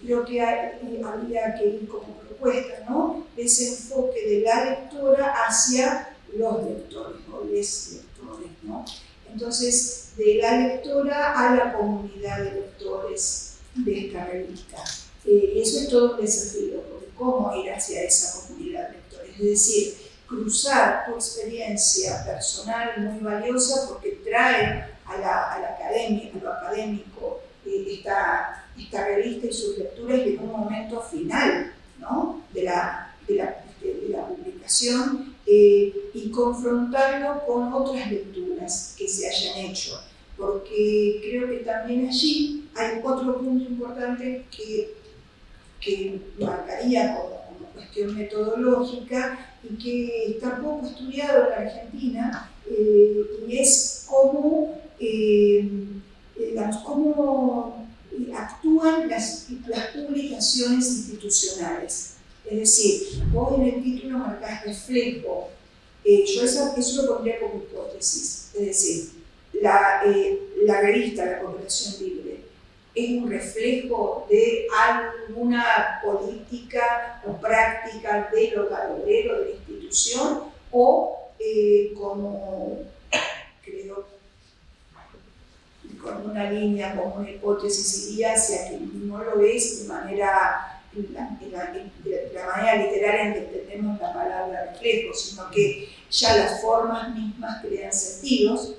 creo que habría que ir como propuesta, ¿no? Ese enfoque de la lectora hacia los lectores, o les lectores, ¿no? Entonces, de la lectora a la comunidad de lectores de esta revista. Y eso es todo un desafío, porque cómo ir hacia esa comunidad de lectores, es decir, cruzar tu experiencia personal muy valiosa, porque trae a la academia, a lo académico, esta revista y sus lecturas en un momento final, ¿no? de la publicación, y confrontarlo con otras lecturas que se hayan hecho, porque creo que también allí hay otro punto importante que marcaría como cuestión metodológica y que está poco estudiado en la Argentina, y es cómo actúan las publicaciones institucionales. Es decir, vos en el título marcás reflejo. Yo eso lo pondría como hipótesis. Es decir, la revista, la Cooperación Libre, es un reflejo de alguna política o práctica del hogar obrero, de la institución, o como, creo, con una línea, como una hipótesis, iría hacia que no lo es de manera la manera literal en que entendemos la palabra reflejo, sino que ya las formas mismas crean sentidos.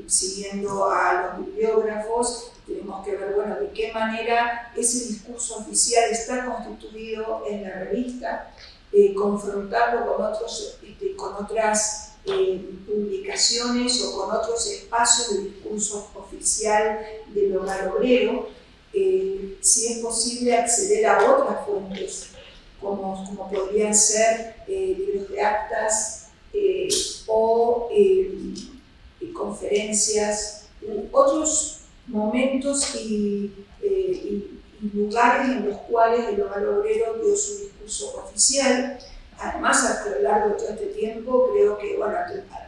Siguiendo a los bibliógrafos, tenemos que ver, bueno, de qué manera ese discurso oficial está constituido en la revista, confrontarlo con otras publicaciones o con otros espacios de discurso oficial del hogar obrero, si es posible acceder a otras fuentes, como podrían ser libros de actas o conferencias, otros momentos y lugares en los cuales el hogar obrero dio su discurso oficial. Además, a lo largo de todo este tiempo, creo que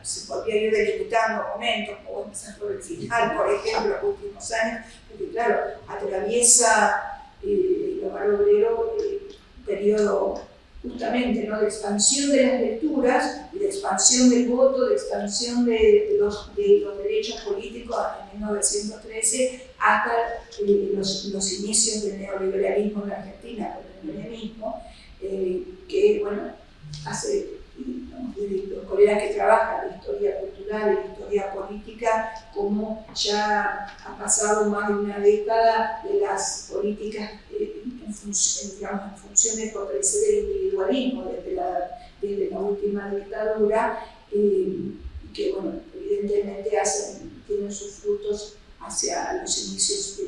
se podría ir delimitando momentos, como empezar por el final, por ejemplo, los últimos años, porque claro, atraviesa el hogar obrero un periodo justamente, ¿no?, de expansión de las lecturas, y de expansión del voto, de expansión de los derechos políticos en 1913 hasta los inicios del neoliberalismo en la Argentina, con el menemismo, que, bueno, hace, los colegas que trabajan en historia cultural, en historia política, como ya ha pasado más de una década de las políticas en función de fortalecer el individualismo desde la última dictadura, que, bueno, evidentemente tienen sus frutos hacia los inicios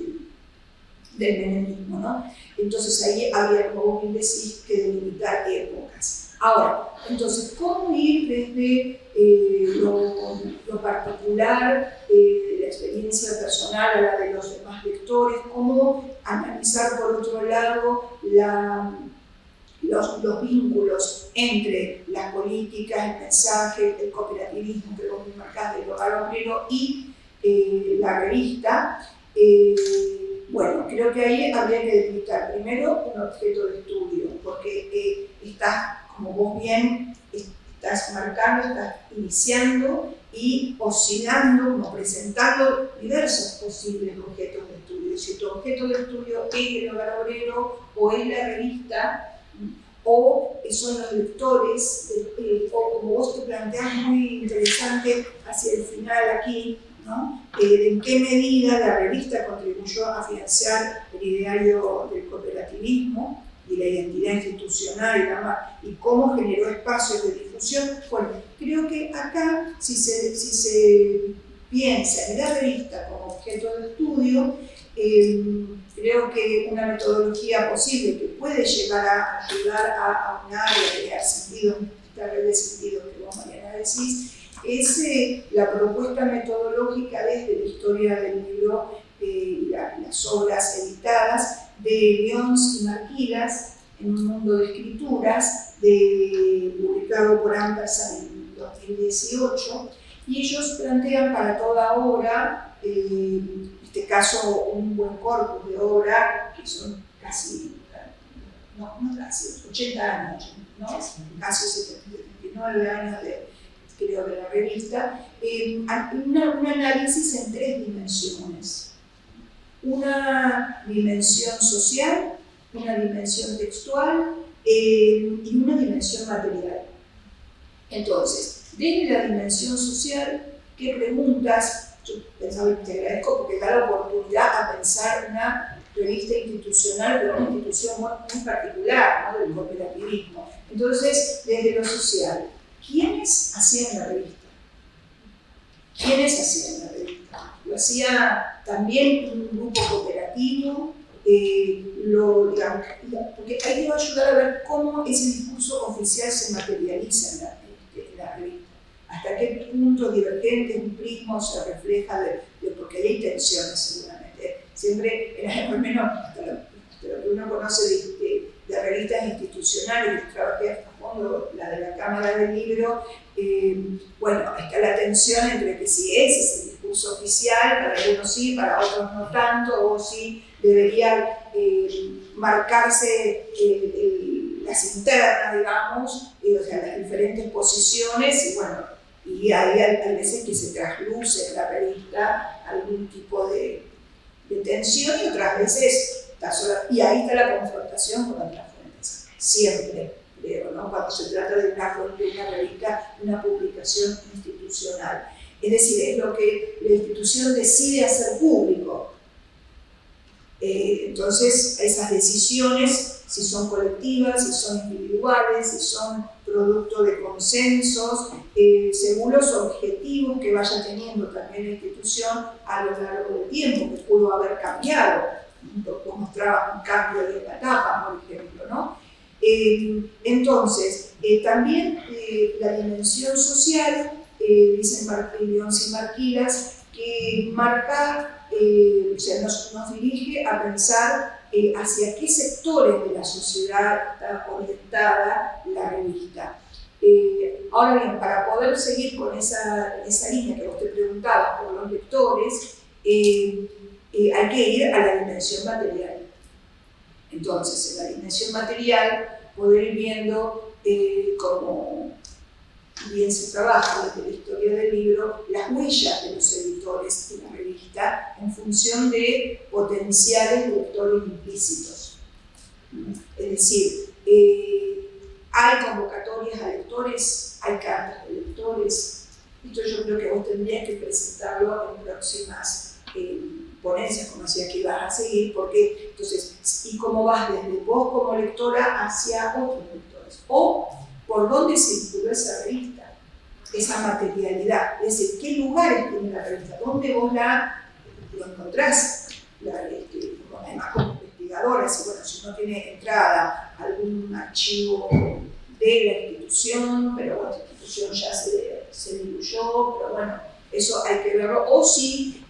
del menemismo, ¿no? Entonces ahí había, como vos bien decís, que delimitar épocas. Ahora, entonces, ¿cómo ir desde lo particular, la experiencia personal a la de los demás lectores? ¿Cómo analizar, por otro lado, los vínculos entre las políticas, el mensaje, el cooperativismo que vos marcás del hogar obrero y la revista? Bueno, creo que ahí habría que delimitar primero un objeto de estudio, porque estás, como vos bien estás marcando, estás iniciando y oscilando, como presentando diversos posibles objetos de estudio. Si tu objeto de estudio es el hogar obrero, o es la revista, o son los lectores, o como vos te planteás muy interesante hacia el final aquí, ¿no? En qué medida la revista contribuyó a financiar el ideario del cooperativismo y la identidad institucional y cómo generó espacios de difusión. Bueno, creo que acá, si se piensa en la revista como objeto de estudio, creo que una metodología posible que puede llegar a ayudar a un área de crear sentido, esta red de sentido que vos, Mariana, decís, es la propuesta metodológica desde la historia del libro y las obras editadas de Lyons y Marquilas en un mundo de escrituras, publicado por Anderson en 2018, y ellos plantean para toda obra, en este caso un buen corpus de obra, que son casi, no casi, 80 años, ¿no? Casi 79 años creo, de la revista, un análisis en 3 dimensiones. Una dimensión social, una dimensión textual y una dimensión material. Entonces, desde la dimensión social, ¿qué preguntas? Yo pensaba y te agradezco porque da la oportunidad a pensar una revista institucional, pero una institución muy particular, ¿no?, del cooperativismo. Entonces, desde lo social, ¿quiénes hacían la revista? ¿Quiénes hacían la revista? Lo hacía también un grupo cooperativo, digamos, porque ahí te va a ayudar a ver cómo ese discurso oficial se materializa en la revista. Hasta qué punto divergentes un prisma se refleja porque hay tensiones seguramente. Siempre, al menos hasta lo que uno conoce de revistas institucionales, yo trabajé a fondo la de la Cámara del Libro, bueno, está la tensión entre que si ese es el discurso oficial, para algunos sí, para otros no tanto, o si debería marcarse las internas, digamos, o sea, las diferentes posiciones, y bueno, y hay veces que se trasluce en la revista algún tipo de tensión, y otras veces Y ahí está la confrontación con otras fuentes, siempre, creo, ¿no? Cuando se trata de una revista, una publicación institucional. Es decir, es lo que la institución decide hacer público. Entonces, esas decisiones, si son colectivas, si son individuales, si son producto de consensos, según los objetivos que vaya teniendo también la institución a lo largo del tiempo, que pudo haber cambiado, como mostraba un cambio de la etapa, por ejemplo, ¿no? Entonces, también la dimensión social, dicen Leoncio y Marquilas, que marca, o sea, nos dirige a pensar hacia qué sectores de la sociedad está orientada la revista. Ahora bien, para poder seguir con esa línea que vos te preguntabas por los lectores, hay que ir a la dimensión material. Entonces, en la dimensión material, poder ir viendo cómo bien se trabaja desde la historia del libro, las huellas de los editores de la revista en función de potenciales lectores implícitos. Es decir, hay convocatorias a lectores, hay cartas de lectores. Esto yo creo que vos tendrías que presentarlo en próximas ponencias, como decía que ibas a seguir, porque entonces, ¿y cómo vas desde vos como lectora hacia otros lectores? O por dónde circuló esa revista, esa materialidad, es decir, qué lugares tiene la revista, dónde vos lo encontrás, además como investigadora, si uno tiene entrada a algún archivo de la institución, pero bueno, la institución ya se diluyó, pero bueno, eso hay que verlo, o si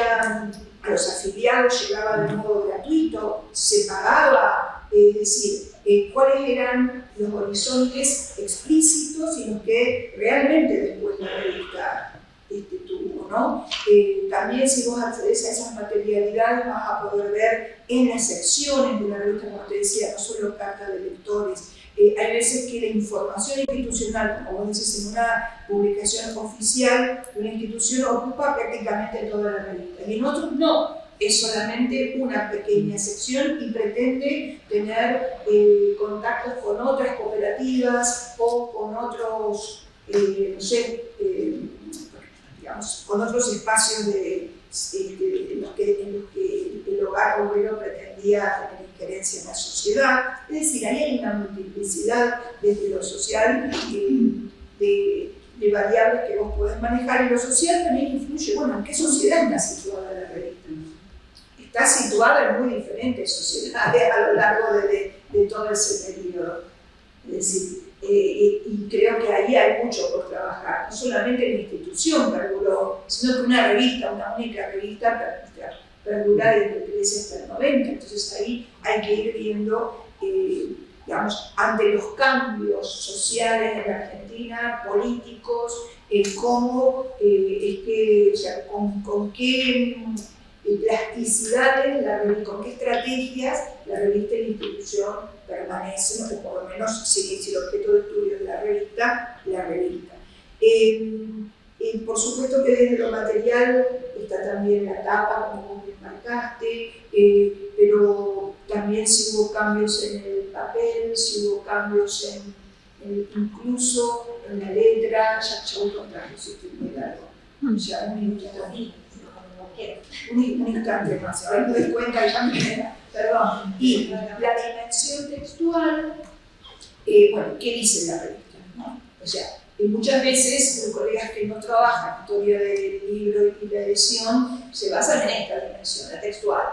a los afiliados llegaba de modo gratuito, se pagaba, es decir, cuáles eran los horizontes explícitos y los que realmente después la revista tuvo, ¿no? También si vos accedes a esas materialidades vas a poder ver en las secciones de la revista, como te decía, no solo cartas de lectores, hay veces que la información institucional, como vos decís, en una publicación oficial de una institución ocupa prácticamente toda la revista, y en otros no, es solamente una pequeña sección y pretende tener contactos con otras cooperativas o con otros, no sé, digamos, con otros espacios en los que el hogar obrero pretendía tener injerencia en la sociedad. Es decir, ahí hay una multiplicidad desde lo social de variables que vos podés manejar, y lo social también influye, bueno, ¿en qué sociedad está situada la revista? Está situada en muy diferentes sociedades a lo largo de todo ese periodo. Es decir, y creo que ahí hay mucho por trabajar. No solamente la institución perduró, sino que una revista, una única revista, perdura desde el 13 hasta el 90. Entonces ahí hay que ir viendo, digamos, ante los cambios sociales en la Argentina, políticos, cómo, o sea, con qué plasticidades, con qué estrategias la revista y la institución permanecen, o por lo menos si el objeto de estudio de la revista. Por supuesto que desde lo material está también la tapa, como vos bien marcaste, pero también si hubo cambios en el papel, si hubo cambios incluso en la letra, ya voy contando si estoy muy largo, ya un minutito aquí. Un instante más, ahora me doy cuenta y ya me perdón. Y la dimensión textual, bueno, ¿qué dice la revista? ¿No? O sea, muchas veces los colegas que no trabajan historia del libro y la edición se basan en esta dimensión, la textual.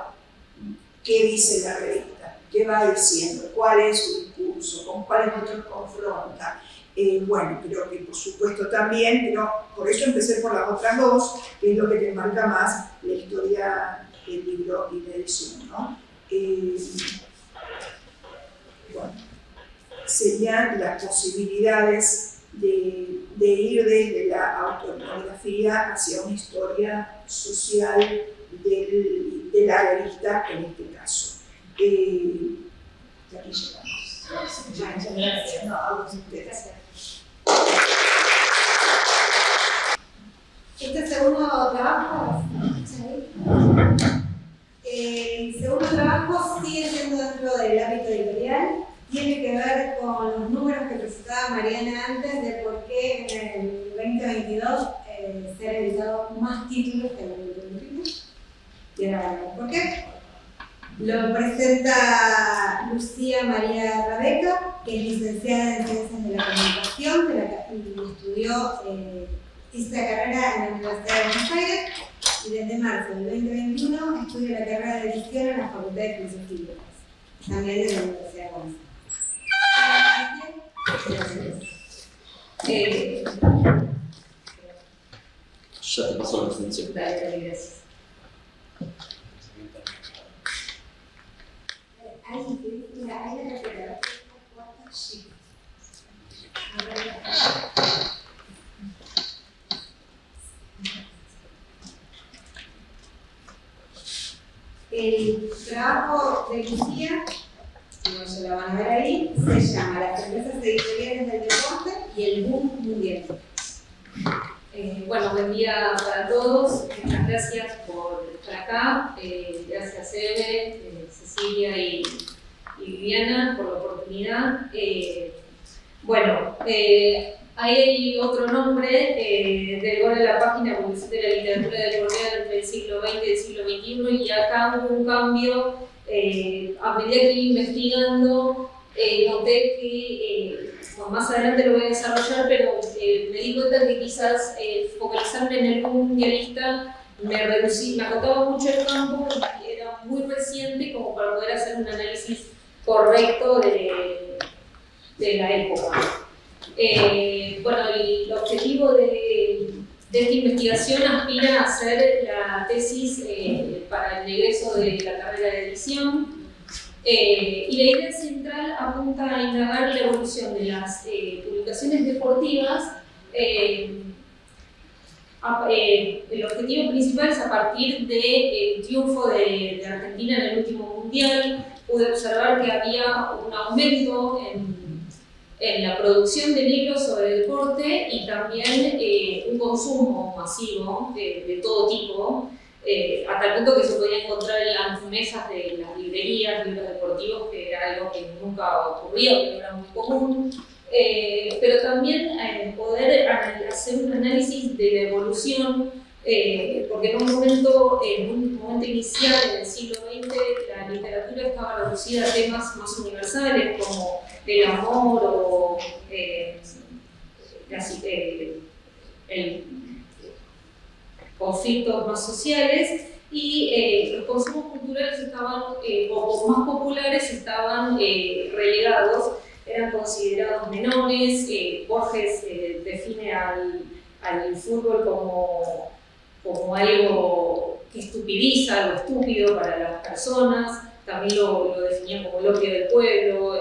¿Qué dice la revista? ¿Qué va diciendo? ¿Cuál es su discurso? ¿Con cuáles otros confronta? Bueno, creo que por supuesto también, pero por eso empecé por las otras dos, que es lo que te marca más la historia del libro y la edición, ¿no? Bueno, serían las posibilidades de ir desde la autoetnografía hacia una historia social de la revista en este caso. Aquí llegamos. Gracias. No, a vos ustedes. Este segundo trabajo, el segundo trabajo Mariana antes de por qué en el 2022 se han editado más títulos que en el 2021. Y ahora veremos por qué. Lo presenta Lucía María Rabeca, que es licenciada en Ciencias de la Comunicación y estudió, hizo la carrera en la Universidad de Buenos Aires y desde marzo del 2021 estudia la carrera de edición en la Facultad de Filosofía y Letras, también de la Universidad de Buenos Aires. Ya te paso la presentación. Dale, gracias. Ahí, mira, ahí la carrera. Sí. El trabajo de Lucía, como se lo van a ver ahí, se llama Las empresas editoriales del deporte y el boom mundial. Bueno, buen día para todos. Muchas gracias por estar acá. Gracias Eve, Cecilia y Viviana por la oportunidad. Hay otro nombre del gol en la página Evolución de la Literatura de Bordeaux entre el siglo XX y el siglo XXI, y acá hubo un cambio. A medida que iba investigando, noté que más adelante lo voy a desarrollar, pero me di cuenta que quizás focalizarme en el boom mundialista me acotaba mucho el campo y era muy reciente como para poder hacer un análisis correcto de la época. El objetivo de esta investigación aspira a hacer la tesis para el egreso de la carrera de edición. Y la idea central apunta a indagar la evolución de las publicaciones deportivas. El objetivo principal es a partir del triunfo de Argentina en el último mundial. Pude observar que había un aumento en la producción de libros sobre deporte y también un consumo masivo de todo tipo. Hasta el punto que se podía encontrar en las mesas de las librerías, libros deportivos, que era algo que nunca ocurría, que no era muy común. Pero también poder hacer un análisis de la evolución, porque en un momento inicial del siglo XX la literatura estaba reducida a temas más universales como el amor o conflictos más sociales, y los consumos culturales estaban, o más populares, estaban relegados, eran considerados menores. Borges define al fútbol como algo que estupidiza, algo estúpido para las personas. También lo definía como el opio del pueblo,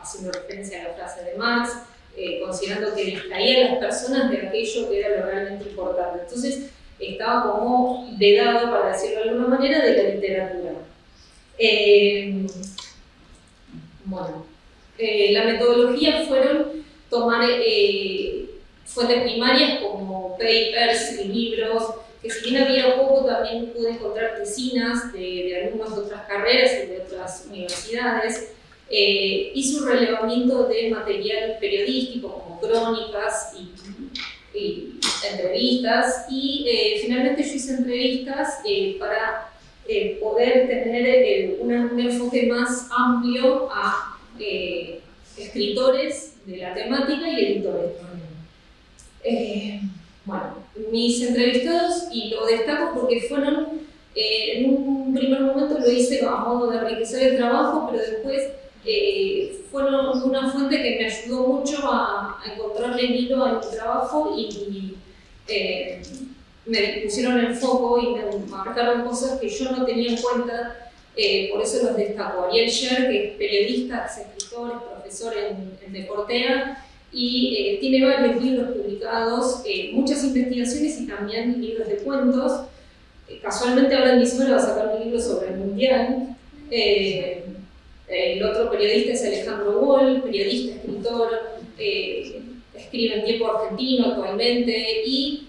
haciendo referencia a la frase de Marx, considerando que distraía a las personas de aquello que era lo realmente importante. Entonces, estaba como vedado, para decirlo de alguna manera, de la literatura. La metodología fueron tomar fuentes primarias como papers y libros, que si bien había poco, también pude encontrar tesinas de algunas otras carreras y de otras universidades. Hice un relevamiento de material periodístico como crónicas y entrevistas, y finalmente yo hice entrevistas para poder tener un enfoque más amplio a escritores de la temática y editores también. Mis entrevistados, y lo destaco porque fueron, en un primer momento lo hice a modo de enriquecer el trabajo, pero después fueron una fuente que me ayudó mucho a encontrarle el hilo a mi trabajo, y me pusieron el foco y me marcaron cosas que yo no tenía en cuenta. Por eso los destaco. Ariel Sher, que es periodista, es escritor, es profesor en Deportea, y tiene varios libros publicados, muchas investigaciones y también libros de cuentos. Casualmente ahora en diciembre va a sacar un libro sobre el Mundial. El otro periodista es Alejandro Wall, periodista, escritor, escribe en Tiempo Argentino actualmente, y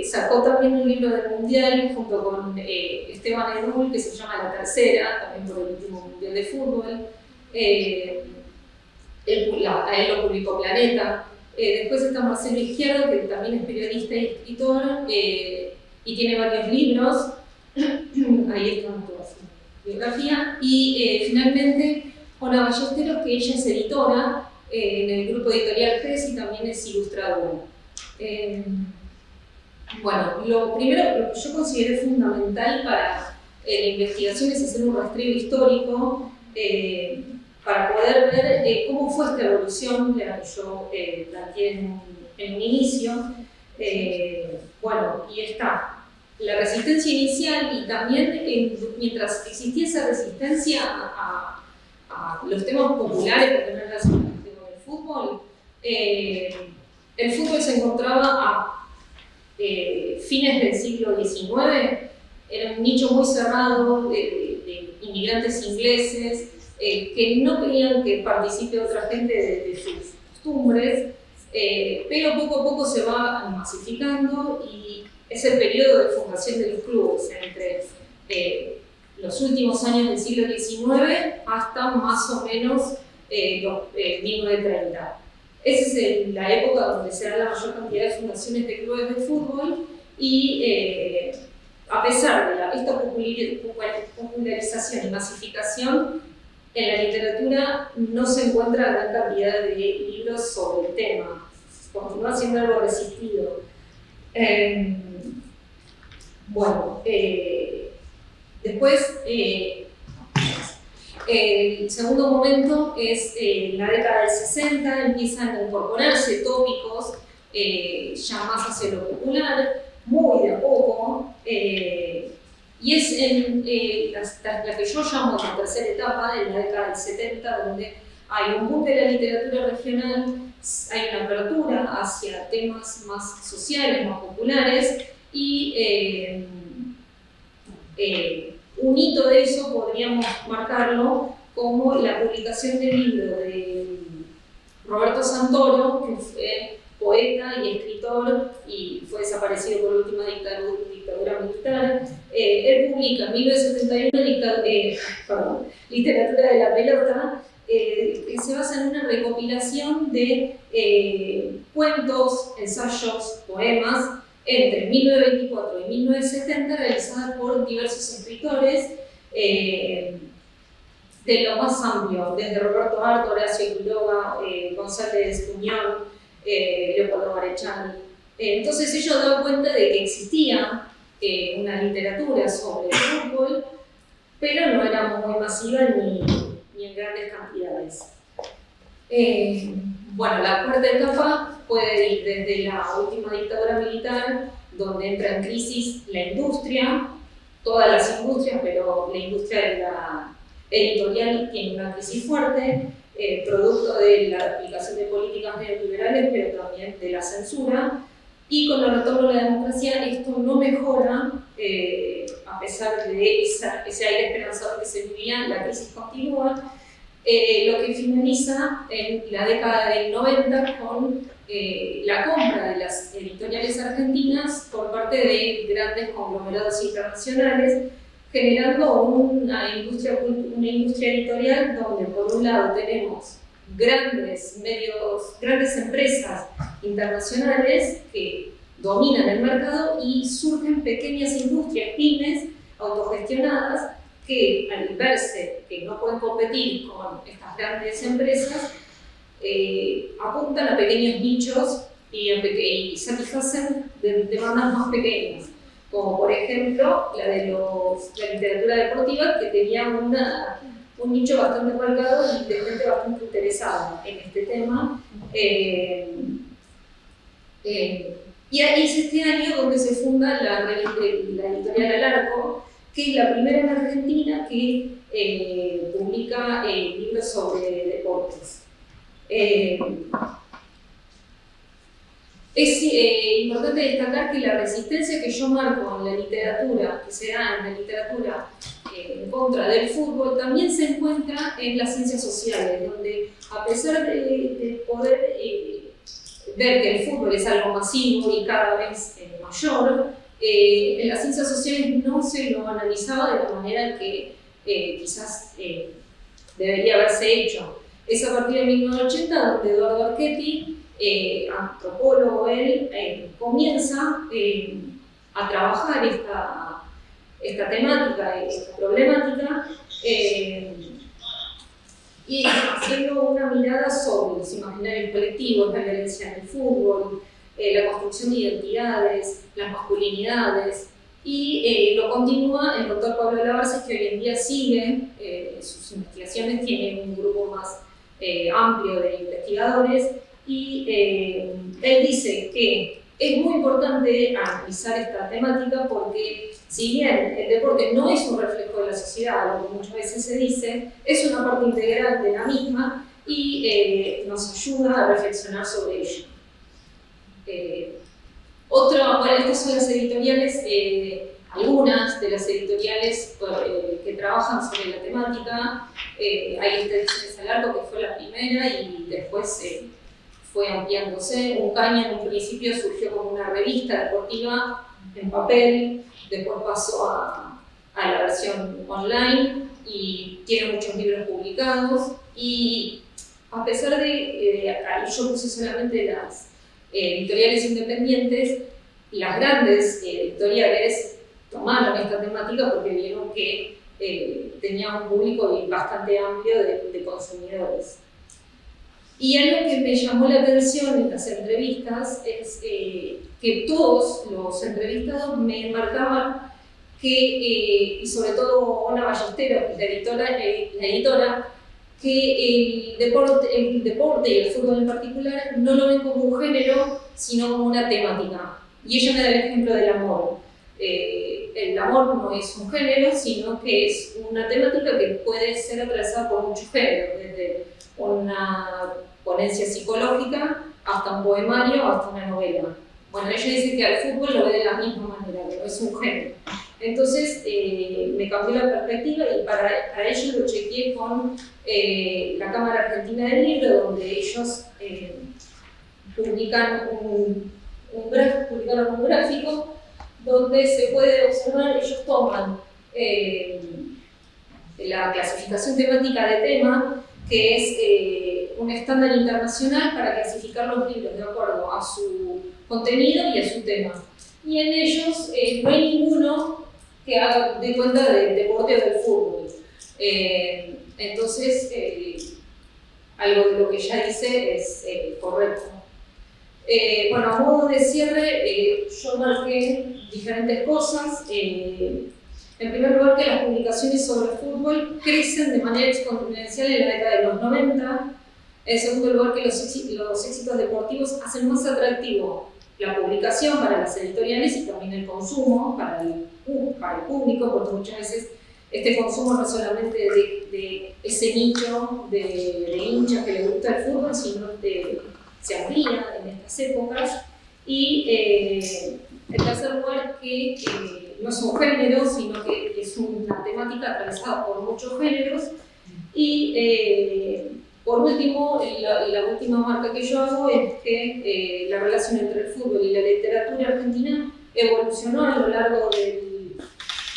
sacó también un libro del Mundial junto con Esteban Edul, que se llama La Tercera, también por el último Mundial de Fútbol. a él lo publicó Planeta. Después está Marcelo Izquierdo, que también es periodista y escritor, y tiene varios libros. Ahí está toda su biografía. Y finalmente, Ona Ballesteros, que ella es editora en el grupo editorial GES y también es ilustradora. Bueno, lo primero, lo que yo consideré fundamental para la investigación es hacer un rastreo histórico para poder ver cómo fue esta evolución de la que yo planteé en un inicio. Bueno, y está la resistencia inicial y también mientras existía esa resistencia a los temas populares, porque no era solamente con el fútbol se encontraba a fines del siglo XIX, era un nicho muy cerrado de inmigrantes ingleses que no querían que participe otra gente de sus costumbres, pero poco a poco se va masificando y es el periodo de fundación de los clubes entre los últimos años del siglo XIX hasta más o menos 1930. Esa es la época donde se da la mayor cantidad de fundaciones de clubes de fútbol y a pesar de esta popularización y masificación, en la literatura no se encuentra gran cantidad de libros sobre el tema, continúa siendo algo resistido. Después, el segundo momento es la década del 60, empiezan a incorporarse tópicos ya más hacia lo popular, muy de a poco, y es la que yo llamo la tercera etapa de la década del 70, donde hay un boom de la literatura regional, hay una apertura hacia temas más sociales, más populares, y un hito de eso podríamos marcarlo como la publicación del libro de Roberto Santoro, que fue poeta y escritor y fue desaparecido por la última dictadura militar. Él publica en 1971 Literatura de la Pelota, que se basa en una recopilación de cuentos, ensayos, poemas entre 1924 y 1970 realizadas por diversos escritores de lo más amplio, desde Roberto Art, Horacio Quiroga, González Muñoz, Leopoldo Marechal. Entonces ellos daban cuenta de que existía una literatura sobre el fútbol, pero no era muy masiva ni en grandes cantidades. Bueno, la cuarta etapa puede ir desde la última dictadura militar, donde entra en crisis la industria, todas las industrias, pero la industria de la editorial tiene una crisis fuerte, producto de la aplicación de políticas neoliberales, pero también de la censura, y con el retorno a la democracia esto no mejora, a pesar de ese aire esperanzador que se vivía, la crisis continúa, lo que finaliza en la década del 90 con la compra de las editoriales argentinas por parte de grandes conglomerados internacionales, generando una industria editorial donde por un lado tenemos grandes empresas internacionales que dominan el mercado y surgen pequeñas industrias, pymes, autogestionadas, que al verse que no pueden competir con estas grandes empresas, apuntan a pequeños nichos y satisfacen demandas más pequeñas, como por ejemplo la de la literatura deportiva, que tenía un nicho bastante marcado y de gente bastante interesada en este tema. Y ahí es este año donde se funda la editorial Al Arco, que es la primera en Argentina que publica libros sobre deportes. Es importante destacar que la resistencia que yo marco en la literatura, que se da en la literatura en contra del fútbol, también se encuentra en las ciencias sociales, donde a pesar de poder ver que el fútbol es algo masivo y cada vez mayor, en las ciencias sociales no se lo analizaba de la manera que quizás debería haberse hecho. Es a partir de 1980 donde Eduardo Archetti, antropólogo él, comienza a trabajar esta temática, esta problemática, y haciendo una mirada sobre los imaginarios colectivos, la violencia en el fútbol, la construcción de identidades, las masculinidades, y lo continúa el doctor Pablo Labarces, que hoy en día sigue sus investigaciones, tiene un grupo más amplio de investigadores, y él dice que es muy importante analizar esta temática porque si bien el deporte no es un reflejo de la sociedad, lo que muchas veces se dice, es una parte integral de la misma y nos ayuda a reflexionar sobre ello. Estas son las editoriales, algunas de las editoriales que trabajan sobre la temática. Hay Ediciones al Arco, que fue la primera, y después fue ampliándose. Uncaña en un principio surgió como una revista deportiva en papel, después pasó a la versión online y tiene muchos libros publicados. Y a pesar de yo puse solamente las editoriales independientes, las grandes editoriales tomaron esta temática porque vieron que tenía un público bastante amplio de consumidores. Y algo que me llamó la atención en las entrevistas es que todos los entrevistados me marcaban que, y sobre todo Ona Ballesteros, la editora, que el deporte y el fútbol en particular no lo ven como un género, sino como una temática. Y ella me da el ejemplo del amor. El amor no es un género, sino que es una temática que puede ser atravesada por muchos géneros, desde una ponencia psicológica hasta un poemario, hasta una novela. Bueno, ella dice que al fútbol lo ve de la misma manera, que no es un género. Entonces me cambió la perspectiva y para ello lo chequeé con la Cámara Argentina del Libro, donde ellos publicaron un gráfico donde se puede observar, ellos toman la clasificación temática de tema, que es un estándar internacional para clasificar los libros de acuerdo a su contenido y a su tema. Y en ellos no hay ninguno que haga de cuenta del deporte o del fútbol. Entonces, algo de lo que ella dice es correcto. Bueno, a modo de cierre, yo marqué diferentes cosas. En primer lugar, que las publicaciones sobre el fútbol crecen de manera exponencial en la década de los 90. En segundo lugar, que los éxitos deportivos hacen más atractivo la publicación para las editoriales y también el consumo para el público, porque muchas veces este consumo no es solamente de ese nicho de hinchas que les gusta el fútbol, sino se amplía en estas épocas. Y en tercer lugar, que no es un género, sino que es una temática atravesada por muchos géneros. Y por último, la última marca que yo hago es que la relación entre el fútbol y la literatura argentina evolucionó a lo largo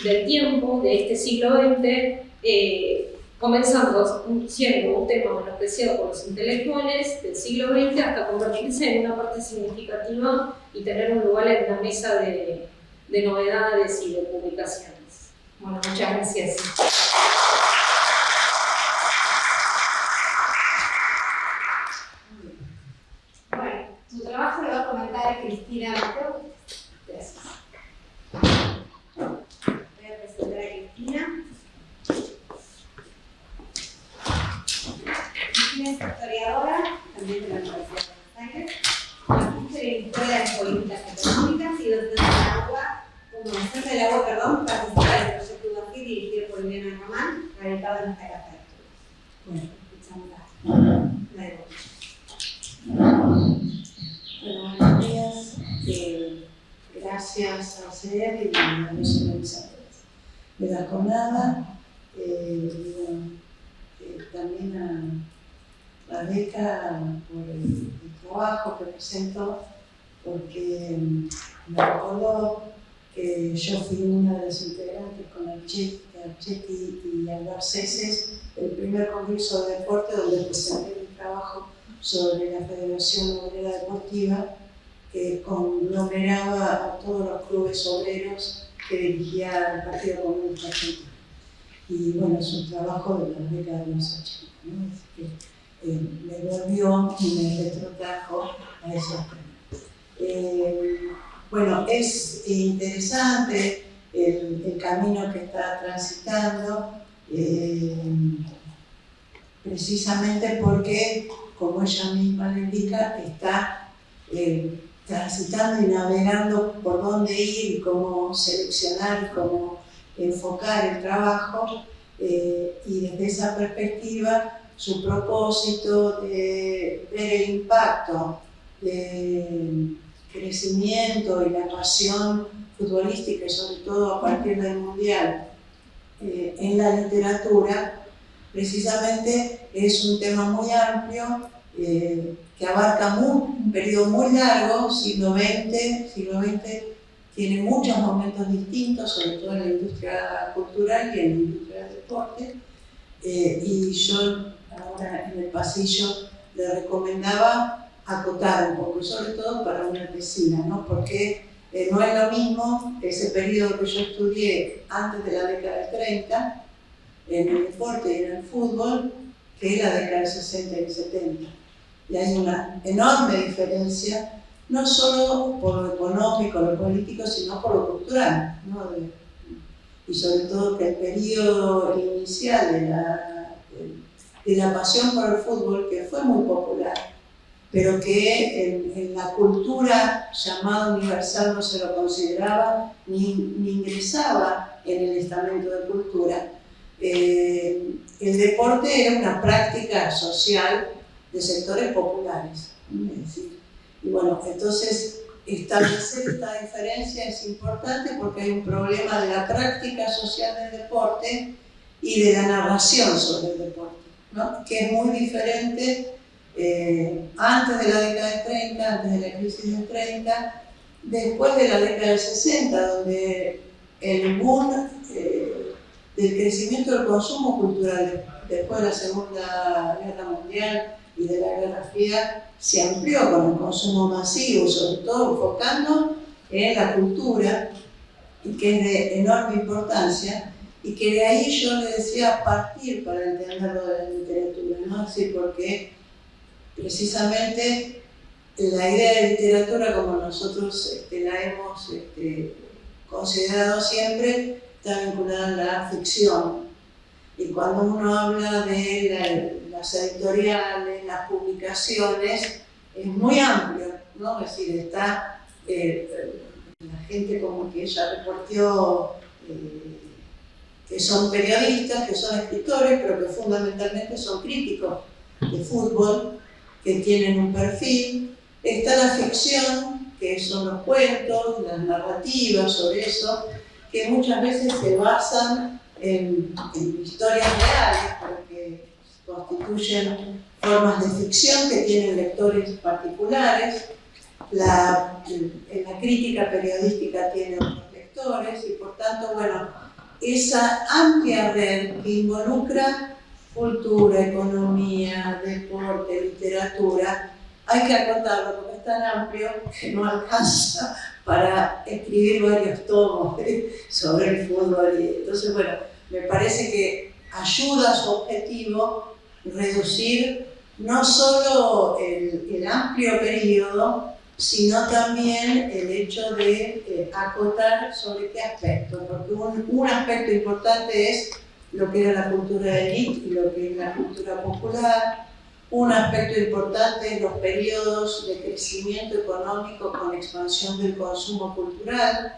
del tiempo, de este siglo XX, comenzando siendo un tema menospreciado por los intelectuales del siglo XX hasta convertirse en una parte significativa y tener un lugar en la mesa de novedades y de publicaciones. Bueno, muchas gracias. Bueno, tu trabajo lo va a comentar Cristina Mateo. Gracias. Voy a presentar a Cristina. Cristina es historiadora, también de la Universidad de Buenos Aires, magíster en Historia de Políticas Económicas y docente del agua, participa del proyecto UAFIT dirigido por Liliana Román, radicado en esta casa de estudios. Bueno, escuchamos la de Bueno, buenos días. Gracias a CER y a los organizadores de la jornada. También a Beca por el trabajo que presento, porque me recordó que yo fui una de las integrantes con el chip que Archetti y Albert Ceses el primer congreso de deporte donde presenté mi trabajo sobre la Federación Obrera Deportiva, que conglomeraba a todos los clubes obreros que dirigía el Partido Comunista Argentino. Y bueno, es un trabajo de la década de los 80, ¿no? Así que me volvió y me retrotrajo a esos temas. Bueno, es interesante el camino que está transitando, precisamente porque, como ella misma le indica, está transitando y navegando por dónde ir y cómo seleccionar y cómo enfocar el trabajo, y desde esa perspectiva su propósito de ver el impacto de crecimiento y la pasión futbolística, y sobre todo a partir del Mundial, en la literatura, precisamente es un tema muy amplio que abarca un periodo muy largo, siglo XX tiene muchos momentos distintos, sobre todo en la industria cultural y en la industria del deporte, y yo ahora en el pasillo le recomendaba acotar un poco, sobre todo para una tesina, ¿no? Porque no es lo mismo ese periodo que yo estudié antes de la década del 30 en el deporte y en el fútbol que la década del 60 y 70. Y hay una enorme diferencia, no solo por lo económico, lo político, sino por lo cultural, ¿no? Y sobre todo que el periodo inicial de la pasión por el fútbol, que fue muy popular, pero que en la cultura llamada universal no se lo consideraba ni ingresaba en el estamento de cultura. El deporte era una práctica social de sectores populares, es decir, y bueno, entonces establecer esta diferencia es importante porque hay un problema de la práctica social del deporte y de la narración sobre el deporte, ¿no? Que es muy diferente antes de la década del 30, antes de la crisis del 30, después de la década del 60, donde el boom del crecimiento del consumo cultural después de la Segunda Guerra Mundial y de la Guerra Fría se amplió con el consumo masivo, sobre todo enfocando en la cultura, y que es de enorme importancia, y que de ahí yo le decía partir para entender lo de la literatura, ¿no? Así porque precisamente la idea de literatura, como nosotros la hemos considerado siempre, está vinculada a la ficción. Y cuando uno habla de las editoriales, las publicaciones, es muy amplio, ¿no? Es decir, está la gente como que ella reportó que son periodistas, que son escritores, pero que fundamentalmente son críticos de fútbol, que tienen un perfil. Está la ficción, que son los cuentos, las narrativas sobre eso, que muchas veces se basan en historias reales, porque constituyen formas de ficción que tienen lectores particulares. La crítica periodística tiene otros lectores y por tanto, bueno, esa amplia red que involucra cultura, economía, deporte, literatura, hay que acotarlo porque es tan amplio que no alcanza para escribir varios tomos sobre el fútbol. Y entonces, bueno, me parece que ayuda a su objetivo reducir no solo el amplio periodo, sino también el hecho de acotar sobre qué aspecto, porque un aspecto importante es lo que era la cultura de élite y lo que es la cultura popular. Un aspecto importante es los periodos de crecimiento económico con expansión del consumo cultural,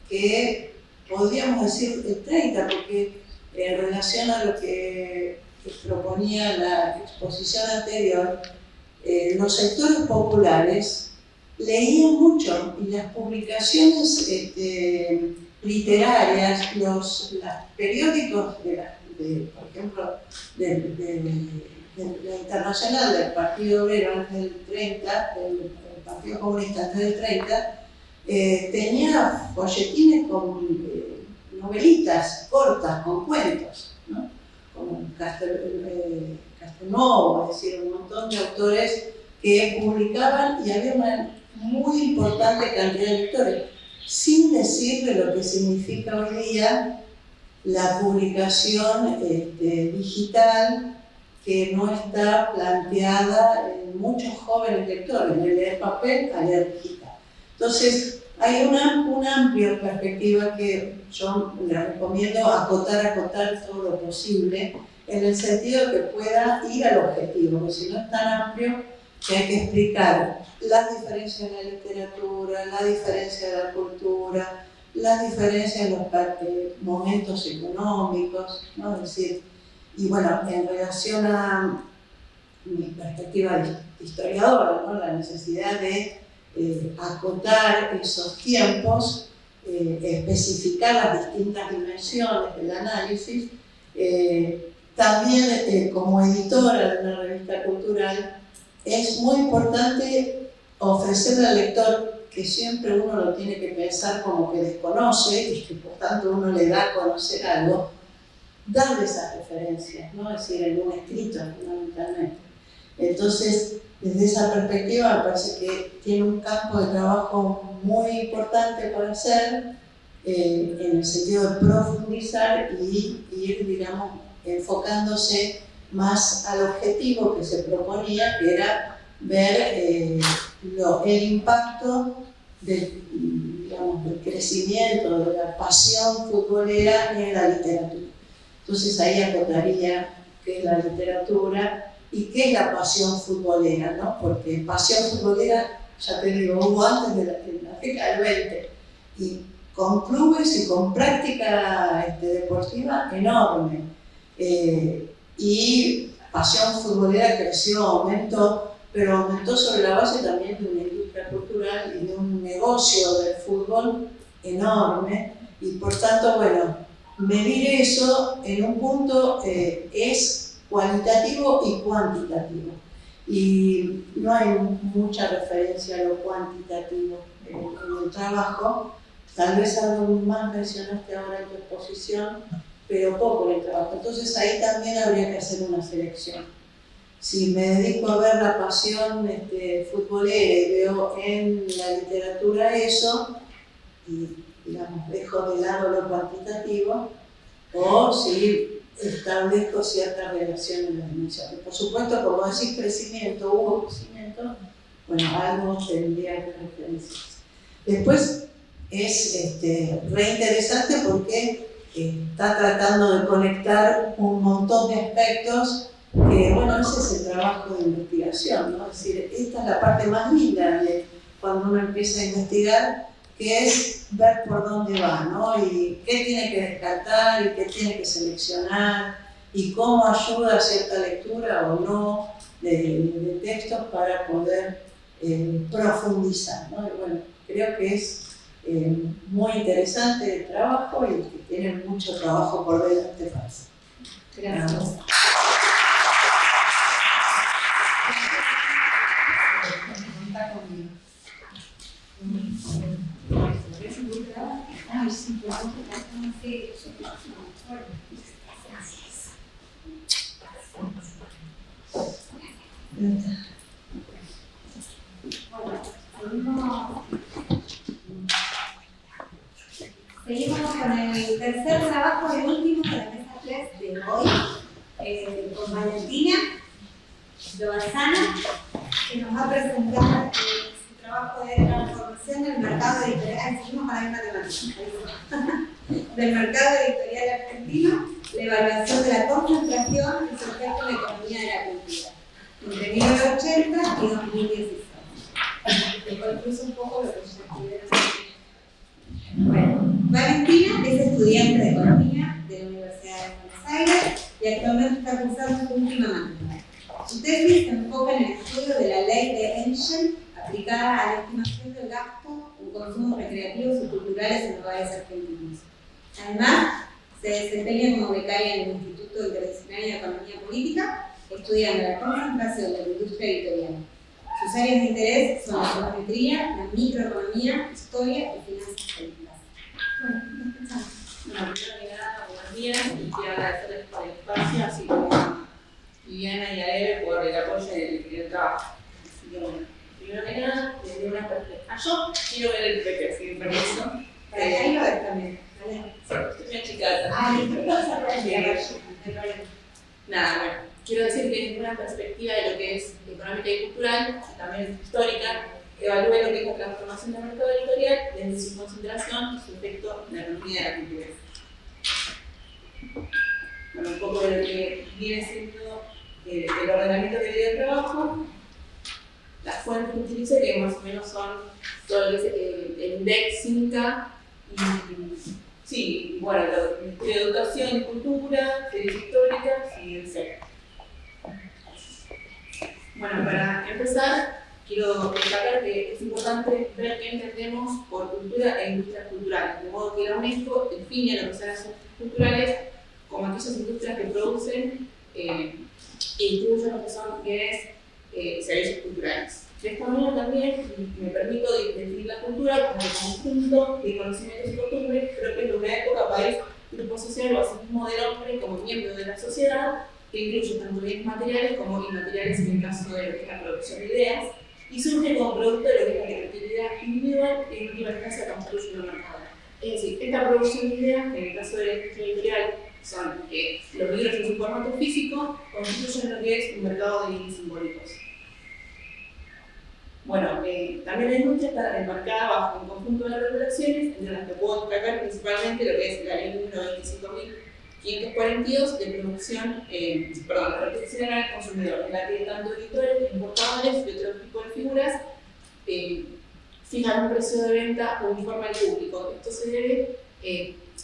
que podríamos decir el 30, porque en relación a lo que proponía la exposición anterior, los sectores populares leían mucho y las publicaciones literarias, los periódicos, por ejemplo, la Internacional del Partido Obrero antes del 30, el Partido Comunista antes del 30, tenía folletines con novelitas cortas, con cuentos, ¿no? Como Castelnuovo, es decir, un montón de autores que publicaban y había una muy importante cantidad de lectores, sin decir de lo que significa hoy día la publicación digital, que no está planteada en muchos jóvenes lectores, de leer papel a leer digital. Entonces, hay una amplia perspectiva que yo le recomiendo acotar todo lo posible, en el sentido que pueda ir al objetivo, porque si no es tan amplio que hay que explicar las diferencias en la literatura, la diferencia de la cultura, las diferencias en los momentos económicos, ¿no? Es decir, y bueno, en relación a mi perspectiva de historiadora, ¿no? La necesidad de acotar esos tiempos, especificar las distintas dimensiones del análisis. También como editora de una revista cultural es muy importante ofrecerle al lector, que siempre uno lo tiene que pensar como que desconoce y que por tanto uno le da a conocer algo, darle esas referencias, ¿no? Es decir, en un escrito fundamentalmente. Entonces, desde esa perspectiva me parece que tiene un campo de trabajo muy importante para hacer, en el sentido de profundizar y ir, digamos, enfocándose más al objetivo que se proponía, que era ver el impacto del crecimiento, de la pasión futbolera en la literatura. Entonces ahí acotaría qué es la literatura y qué es la pasión futbolera, ¿no? Porque pasión futbolera, ya te digo, hubo antes de la década del 20, y con clubes y con práctica deportiva enorme. Y pasión futbolera creció, aumentó, pero aumentó sobre la base también de una industria cultural y de un negocio del fútbol enorme, y por tanto, bueno, medir eso en un punto es cualitativo y cuantitativo, y no hay mucha referencia a lo cuantitativo en el trabajo. Tal vez algo más mencionaste ahora en tu exposición, pero poco en el trabajo. Entonces ahí también habría que hacer una selección. Si me dedico a ver la pasión futbolera y veo en la literatura eso, y digamos, dejo de lado lo cuantitativo, o si establezco cierta relación en la dimensión. Por supuesto, como decís, hubo crecimiento, bueno, algo tendría que referenciarse. Después es re interesante porque está tratando de conectar un montón de aspectos que, bueno, ese es el trabajo de investigación, ¿no? Es decir, esta es la parte más linda de cuando uno empieza a investigar, que es ver por dónde va, ¿no? Y qué tiene que descartar y qué tiene que seleccionar y cómo ayuda a cierta lectura o no de textos para poder profundizar, ¿no? Y bueno, creo que es muy interesante el trabajo y que tiene mucho trabajo por delante. Gracias. Ay, sí, por favor, seguimos con el tercer trabajo y último de la mesa 3 de hoy, con Valentina Lozano, que nos va a presentar su trabajo de transformación del mercado editorial. Seguimos con la misma temática del mercado editorial argentino, la evaluación de la concentración y su efecto en la economía de la cultura, entre 1980 y 2016. Incluso un poco lo que ya estuvieron haciendo. Bueno, Valentina es estudiante de Economía de la Universidad de Buenos Aires y actualmente está cursando su última materia. Su tesis se enfoca en el estudio de la ley de Engel aplicada a la estimación del gasto en consumos recreativos y culturales en hogares argentinos. Además, se desempeña como becaria en el Instituto Interdisciplinario de Economía Política, estudiando la concentración de la industria editorial. Sus áreas de interés son la econometría, la microeconomía, historia y finanzas políticas. Bueno, empezamos. Bueno, primero que nada, buenos días y quiero agradecerles por el espacio, así como a Viviana y a Eve por el apoyo y el trabajo. Así que bueno, primero que nada, desde una perspectiva. Yo quiero ver el peque, si me permiso. Ahí lo ves también. Estoy muy chicata. Nada, bueno, quiero decir que desde una perspectiva de lo que es económica y cultural, y también histórica, evalúe lo que es la transformación del mercado editorial desde su concentración y su efecto en la economía de la cultura. Bueno, un poco de lo que viene siendo el ordenamiento que dio el trabajo, las fuentes que utilicé, que más o menos son todo lo que es el INDEC, CINCA y sí, bueno, el Ministerio de Educación y Cultura, series históricas y el CEP. Bueno, para empezar, quiero destacar que es importante ver qué entendemos por cultura e industrias culturales, de modo que la UNESCO define lo que son las industrias culturales como aquellas industrias que producen e distribuyen lo que son bienes y servicios culturales. De esta manera también me permito definir la cultura como el conjunto de conocimientos y costumbres propios de una época, país, grupo social o asimismo del hombre como miembro de la sociedad, que incluye tanto bienes materiales como inmateriales en el caso de lo que es la producción de ideas, y surge como producto de lo que es la creatividad individual que en última instancia construye una mercado. Es decir, esta producción de ideas, en el caso de la industria editorial, son los libros en su formato físico, constituyen lo que es un mercado de bienes simbólicos. Bueno, también la industria está enmarcada bajo un conjunto de regulaciones, entre las que puedo destacar principalmente lo que es la ley número 25.542 de producción, la protección al consumidor, en la que tanto editores, importadores y otro tipo de figuras fijan un precio de venta uniforme al público. Esto se debe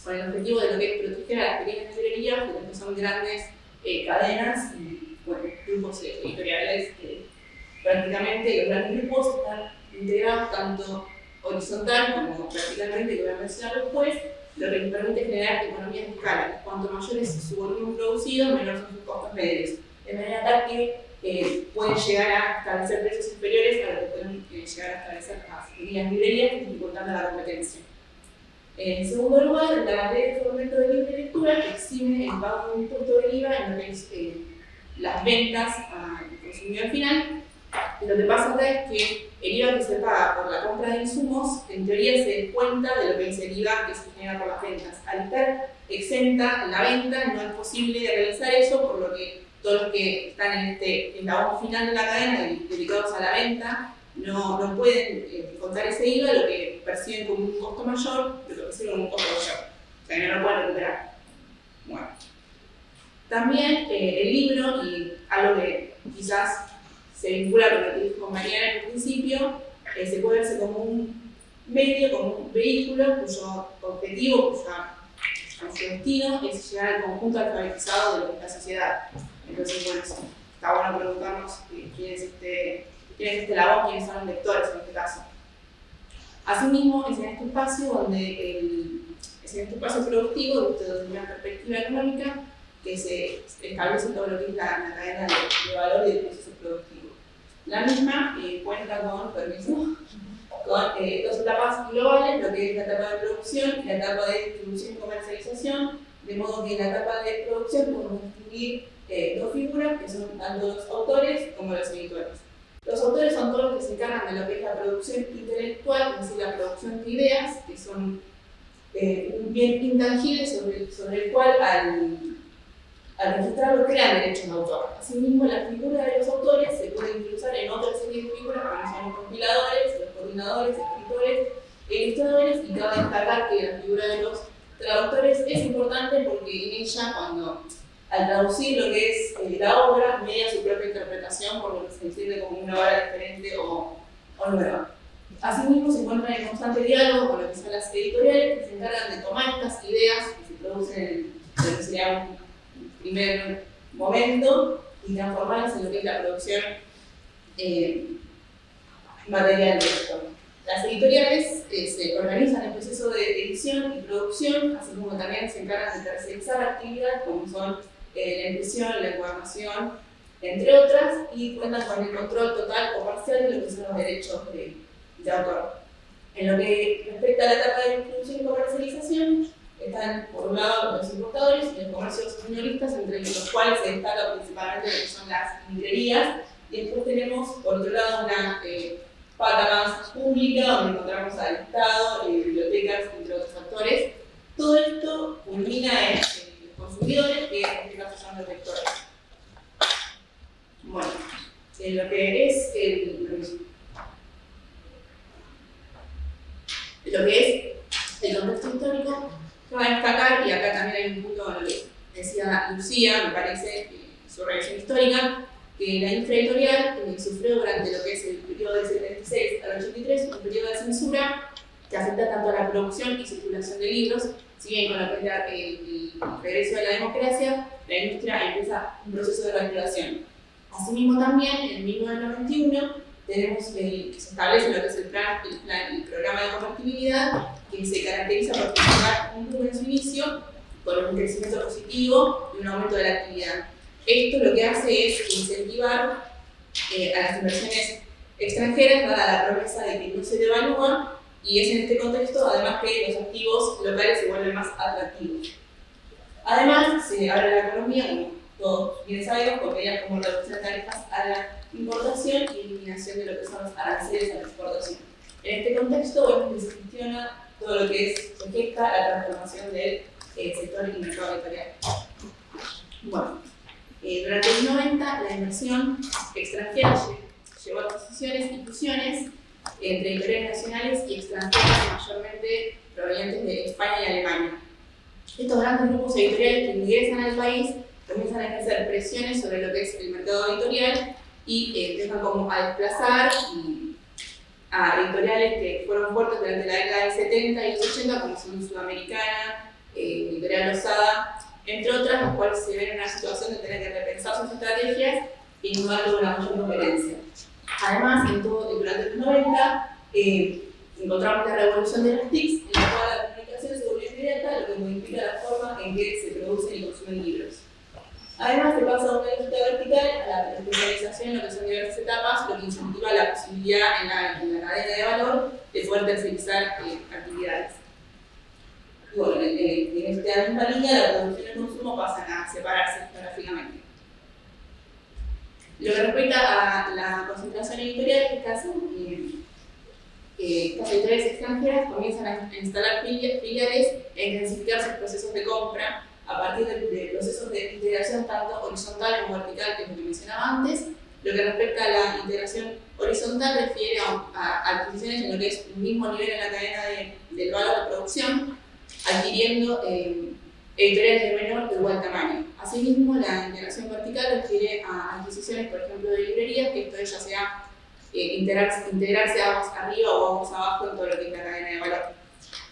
con el objetivo de lo que es proteger a las pequeñas librerías, porque son grandes cadenas y grupos editoriales. Prácticamente los grandes grupos están integrados tanto horizontal como verticalmente, que voy a mencionar después, lo que permite generar economías de escala. Cuanto mayor es su volumen producido, menor son sus costos medios. De manera tal que pueden llegar a establecer precios inferiores a lo que pueden llegar a establecer las pequeñas librerías, dificultando la competencia. En segundo lugar, la materia de fomento de libre lectura que exime el pago de un impuesto del IVA en lo que es las ventas al consumidor final. Lo que pasa acá es que el IVA que se paga por la compra de insumos, en teoría se descuenta de lo que es el IVA que se genera por las ventas. Al estar exenta la venta, no es posible realizar eso, por lo que todos los que están en este eslabón final de la cadena dedicados a la venta no pueden contar ese IVA, lo que perciben como un costo mayor, lo que perciben como un costo mayor. O sea, no lo pueden recuperar. Bueno. También el libro, y algo que quizás se vincula con lo que dijo Mariana en el principio, se puede verse como un medio, como un vehículo cuyo objetivo, cuyo destino es llegar al conjunto alfabetizado de lo que es la sociedad. Entonces, bueno, está bueno preguntarnos quién es este labor, quiénes son los lectores en este caso. Asimismo, es en este espacio es en este espacio productivo, desde una perspectiva económica, que se establece todo lo que es la cadena de valor y del proceso productivo. La misma cuenta con dos etapas globales, lo que es la etapa de producción y la etapa de distribución y comercialización, de modo que en la etapa de producción podemos distinguir dos figuras, que son tanto los autores como los editores. Los autores son todos los que se encargan de lo que es la producción intelectual, es decir, la producción de ideas, que son un bien intangible sobre el cual al registrarlo crean derechos de autor. Asimismo, la figura de los autores se puede inclusar en otra serie de figuras, como son los compiladores, los coordinadores, escritores e ilustradores, y cabe destacar que la figura de los traductores es importante porque en ella, al traducir lo que es la obra, media su propia interpretación, por lo que se entiende como una obra diferente o nueva. Asimismo, se encuentran en constante diálogo con lo que son las editoriales, que se encargan de tomar estas ideas que se producen en lo que sería un primer momento y transformarlas en lo que es la producción material de esto. Las editoriales se organizan en proceso de edición y producción, así como también se encargan de tercerizar actividades como son la impresión, la encuadernación, entre otras, y cuentan con el control total o parcial de lo que son los derechos de autor. En lo que respecta a la etapa de distribución y comercialización, están por un minoristas, entre los cuales se destaca principalmente lo que son las librerías. Y después tenemos, por otro lado, una pata más pública, donde encontramos al Estado, bibliotecas, entre otros actores. Todo esto culmina en los consumidores, que en este caso son los lectores. Bueno, lo que es el contexto histórico, cabe destacar, y acá también hay un punto con lo que decía Lucía, me parece, su revisión histórica, que la industria editorial sufrió durante lo que es el periodo del 76 al 83 un periodo de censura que afecta tanto a la producción y circulación de libros. Si bien con lo que es el regreso de la democracia, la industria empieza un proceso de reactivación. Asimismo también, en 1991, tenemos que se establece lo que es el programa de compatibilidad, que se caracteriza por generar un boom en su inicio, con un crecimiento positivo y un aumento de la actividad. Esto lo que hace es incentivar a las inversiones extranjeras, dada la promesa de que no se devalúan, y es en este contexto además que los activos locales se vuelven más atractivos. Además, se abre la economía, como todos bien sabemos, con medidas como reducción de tarifas a la importación y eliminación de lo que son los aranceles a la exportación. En este contexto vemos que se gestiona todo lo que es, se gesta la transformación del sector y mercado editorial. Bueno, durante los 90 la inversión extranjera llevó a adquisiciones y fusiones entre editoriales nacionales y extranjeras, mayormente provenientes de España y Alemania. Estos grandes grupos editoriales que ingresan al país comienzan a ejercer presiones sobre lo que es el mercado editorial y empiezan como a desplazar a editoriales que fueron fuertes durante la década del 70 y los 80, como son Sudamericana, Editorial Losada, entre otras, las cuales se ven en una situación de tener que repensar sus estrategias y no darle una mayor competencia. Además, durante los 90, encontramos la revolución de las TICs, en la cual la comunicación se volvió inmediata, lo que modifica la forma en que se producen y consumen libros. Además, se pasa de una industria vertical a la especialización en lo que son diversas etapas, lo que incentiva la posibilidad en la cadena de valor de poder tercerizar actividades. Y bueno, en esta misma línea, la producción y el consumo pasan a separarse geográficamente. Lo que respecta a la concentración editorial, estas editoriales extranjeras comienzan a instalar filiales e intensificar sus procesos de compra a partir de procesos de integración tanto horizontal como vertical, que es lo que mencionaba antes. Lo que respecta a la integración horizontal refiere a adquisiciones en lo que es un mismo nivel en la cadena del valor de producción, adquiriendo editoriales de menor o igual tamaño. Asimismo, la integración vertical refiere a adquisiciones, por ejemplo, de librerías, que esto ya sea integrarse aguas arriba o aguas abajo en todo lo que es la cadena de valor.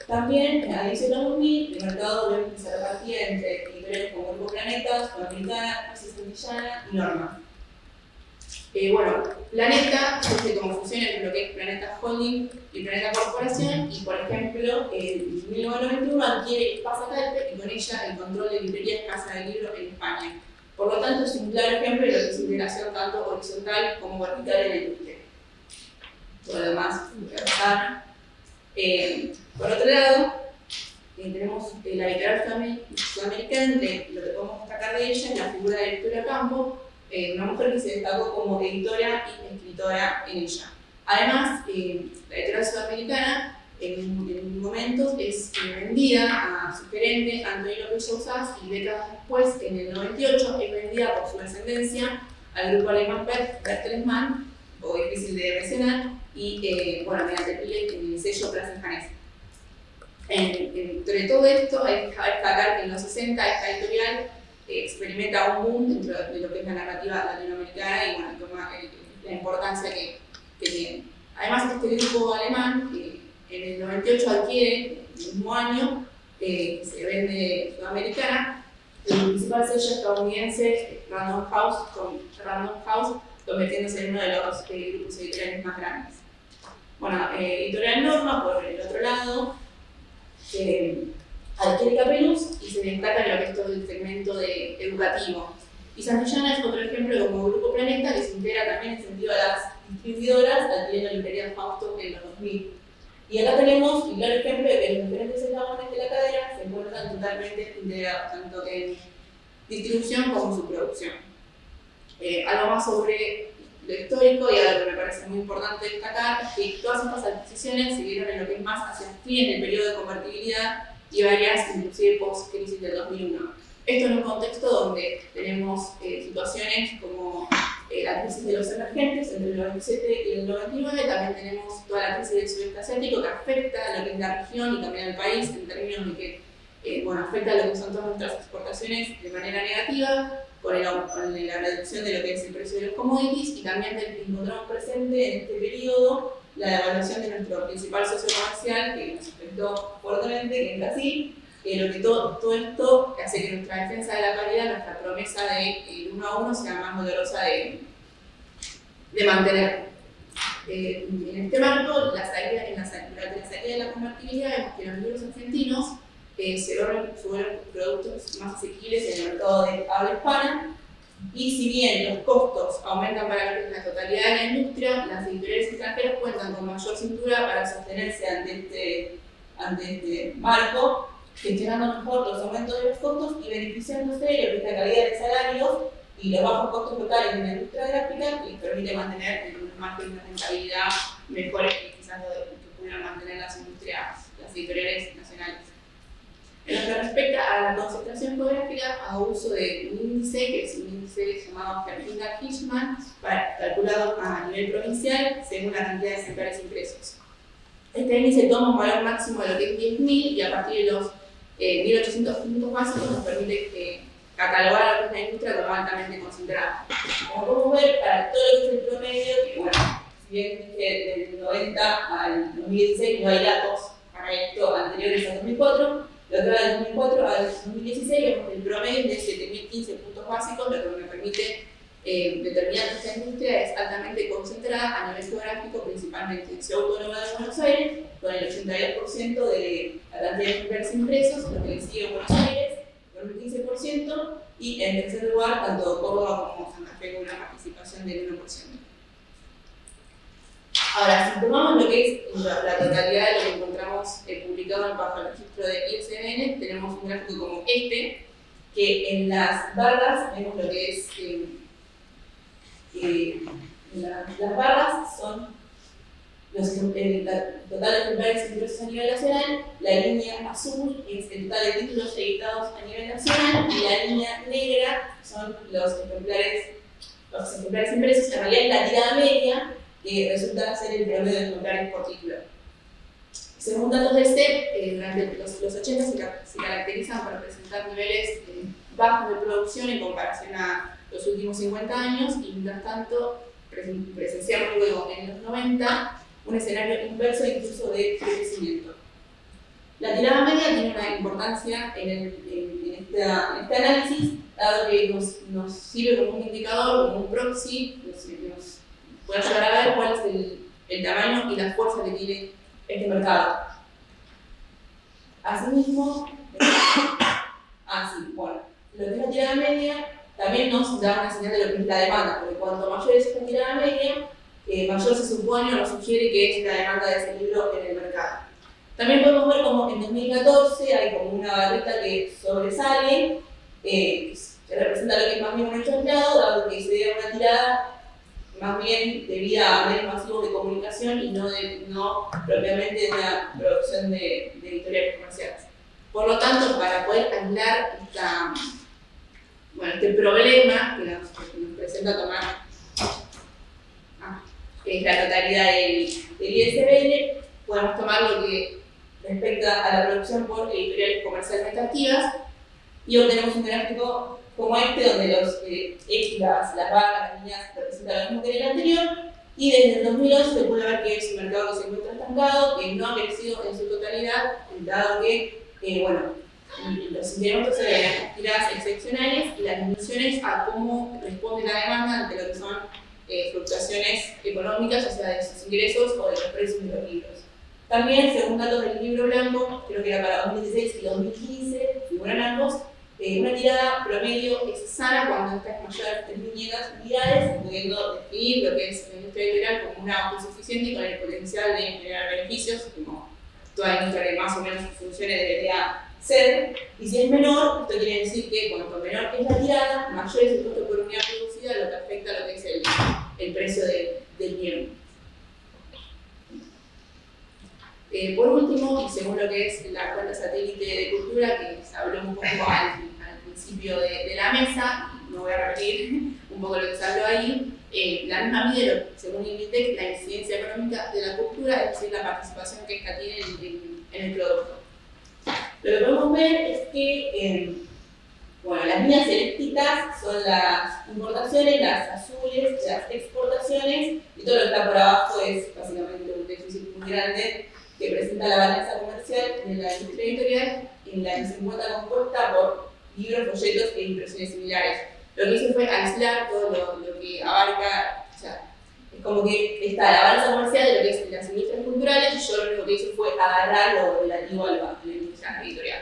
También, a inicio de 2000, el mercado vemos que se repartía entre editoriales como Grupo Planeta, Sudamericana, Crisis Santillana y Norma. Bueno, Planeta surge como fusión entre lo que es Planeta Holding y Planeta Corporación, y por ejemplo, en 1991 adquiere Pasa Calpe y con ella el control de librerías Casa del Libro en España. Por lo tanto, es un claro ejemplo de lo que es integración tanto horizontal como vertical en la industria. Por lo demás, por otro lado, tenemos la editorial sudamericana, lo que podemos destacar de ella es la figura de Victoria Campo, una mujer que se destacó como editora y escritora en ella. Además, la editorial sudamericana en momentos es vendida a su gerente Antonio López Sousas, y décadas después, en el 98, es vendida por su descendencia al grupo alemán Bertelsmann, un poco difícil de mencionar, y bueno, mediante el sello Plaza-Janés. Entre todo esto, hay que destacar que en los 60 esta editorial experimenta un boom dentro de lo que es la narrativa latinoamericana y bueno, toma la importancia que tiene. Además, este grupo alemán, en el 98 adquiere, el mismo año, se vende Sudamericana, el principal sello estadounidense Random House, convirtiéndose en uno de los grupos editoriales más grandes. Bueno, Editorial Norma, por el otro lado, adquiere Capeluz y se destaca en lo que es todo el segmento educativo. Y Santillana es otro ejemplo como Grupo Planeta, que se integra también en sentido a las distribuidoras, adquiriendo librerías Fausto en los 2000. Y acá tenemos un claro ejemplo de que los diferentes eslabones de la cadena se encuentran totalmente integrados, tanto en distribución como su producción. Algo más sobre lo histórico y algo que me parece muy importante destacar es que todas estas adquisiciones se dieron en lo que es más hacia el fin del periodo de convertibilidad y varias inclusive post-crisis del 2001. Esto en un contexto donde tenemos situaciones como la crisis de los emergentes entre el 97 y el 99, también tenemos toda la crisis del sudeste asiático que afecta a lo que es la región y también al país en términos de que afecta a lo que son todas nuestras exportaciones de manera negativa, con la reducción de lo que es el precio de los commodities y también encontramos presente en este periodo la devaluación de nuestro principal socio comercial que nos afectó fuertemente, que es Brasil. Lo que todo esto hace que nuestra defensa de la paridad, nuestra promesa de 1 a 1 sea más dolorosa de mantener. En este marco, durante la salida de la convertibilidad, vemos que los libros argentinos se vuelven productos más asequibles en el mercado de habla hispana, y si bien los costos aumentan para la totalidad de la industria, las editoriales extranjeras cuentan con mayor cintura para sostenerse ante este marco, gestionando mejor los aumentos de los costos y beneficiándose de lo que es la calidad de salarios y los bajos costos locales de la industria gráfica, que les permite mantener unos márgenes de rentabilidad mejores que quizás lo que pudieran mantener las editoriales nacionales. En lo que respecta a la concentración geográfica, a uso de un índice, que es un índice llamado Fertitta-Fishman, calculado a nivel provincial según la cantidad de ejemplares impresos. Este índice toma un valor máximo de lo que es 10.000 y a partir de los 1.800 puntos básicos nos permite catalogar a lo que es la industria como altamente concentrada. Como podemos ver, para todo lo que es el promedio, que si bien desde el 90 al 2016 no hay datos para esto anteriores al 2004, lo que va del 2004 al 2016 vemos el promedio de 7.015 puntos básicos, lo que me permite determinar que esta industria es altamente concentrada a nivel geográfico, principalmente en Ciudad Autónoma de Buenos Aires, con el 82% de la cantidad de ejemplares impresos, lo que le sigue Buenos Aires, con un 15%, y en tercer lugar, tanto Córdoba como Santa Fe con una participación del 1%. Ahora, si tomamos lo que es la totalidad de lo que encontramos publicado bajo el registro de ISBN, tenemos un gráfico como este, que en las barras vemos lo que es las barras son los total de ejemplares impresos a nivel nacional, la línea azul es el total de títulos editados a nivel nacional y la línea negra son los ejemplares impresos, en realidad es la tirada media que resulta ser el promedio de ejemplares por título. Según datos del CEP, durante los 80 se caracterizan por presentar niveles bajos de producción en comparación a los últimos 50 años y mientras tanto presenciamos luego en los 90 un escenario inverso incluso de crecimiento. La tirada media tiene una importancia en este análisis, dado que nos sirve como un indicador, como un proxy, nos puede ayudar a ver cuál es el tamaño y la fuerza que tiene este mercado. Asimismo, lo que es la tirada media también nos da una señal de lo que es la demanda, porque cuanto mayor es esta tirada media, mayor se supone o nos sugiere que es la demanda de ese libro en el mercado. También podemos ver como en 2014 hay como una barrita que sobresale, que representa lo que es más bien un hecho aislado, dado que se dio una tirada más bien debida a medios masivos de comunicación y no propiamente de una producción de editoriales comerciales. Por lo tanto, para poder aislar este problema que nos presenta tomar que es la totalidad del ISBN, podemos tomar lo que respecta a la producción por editoriales comercialmente activas y obtenemos un gráfico como este, donde las barras, las líneas representan lo mismo que en el anterior, y desde el 2011 se puede ver que es un mercado que se encuentra estancado, que no ha crecido en su totalidad, dado que los incrementos se ven las tiradas excepcionales y las disminuciones a cómo responde la demanda ante lo que son fluctuaciones económicas, o sea, de sus ingresos o de los precios de los libros. También, según datos del libro blanco, creo que era para 2016 y 2015, figuran ambos, una tirada promedio es sana cuando esta es mayor a 3.500 unidades, pudiendo definir lo que es la industria editorial como una autosuficiente y con el potencial de generar beneficios, como toda industria que más o menos funcione debería ser. Y Y si es menor, esto quiere decir que cuanto menor es la tirada, mayor es el costo por unidad producida, lo que afecta a lo que es el precio del bien. Por último, y según lo que es la cuenta satélite de cultura, que se habló un poco al principio de la mesa, no voy a repetir un poco lo que se habló ahí, la misma mide, según Inditec, la incidencia económica de la cultura, es decir, la participación que esta tiene en el producto. Lo que podemos ver es que las líneas selectitas son las importaciones, las azules, las exportaciones, y todo lo que está por abajo es básicamente un déficit muy grande que presenta la balanza comercial en la industria editorial, en la que se encuentra compuesta por libros, folletos e impresiones similares. Lo que hice fue aislar todo lo que abarca, o sea, es como que está la balanza comercial de lo que es las industrias culturales, y yo lo único que hice fue agarrar lo relativo a la industria editorial.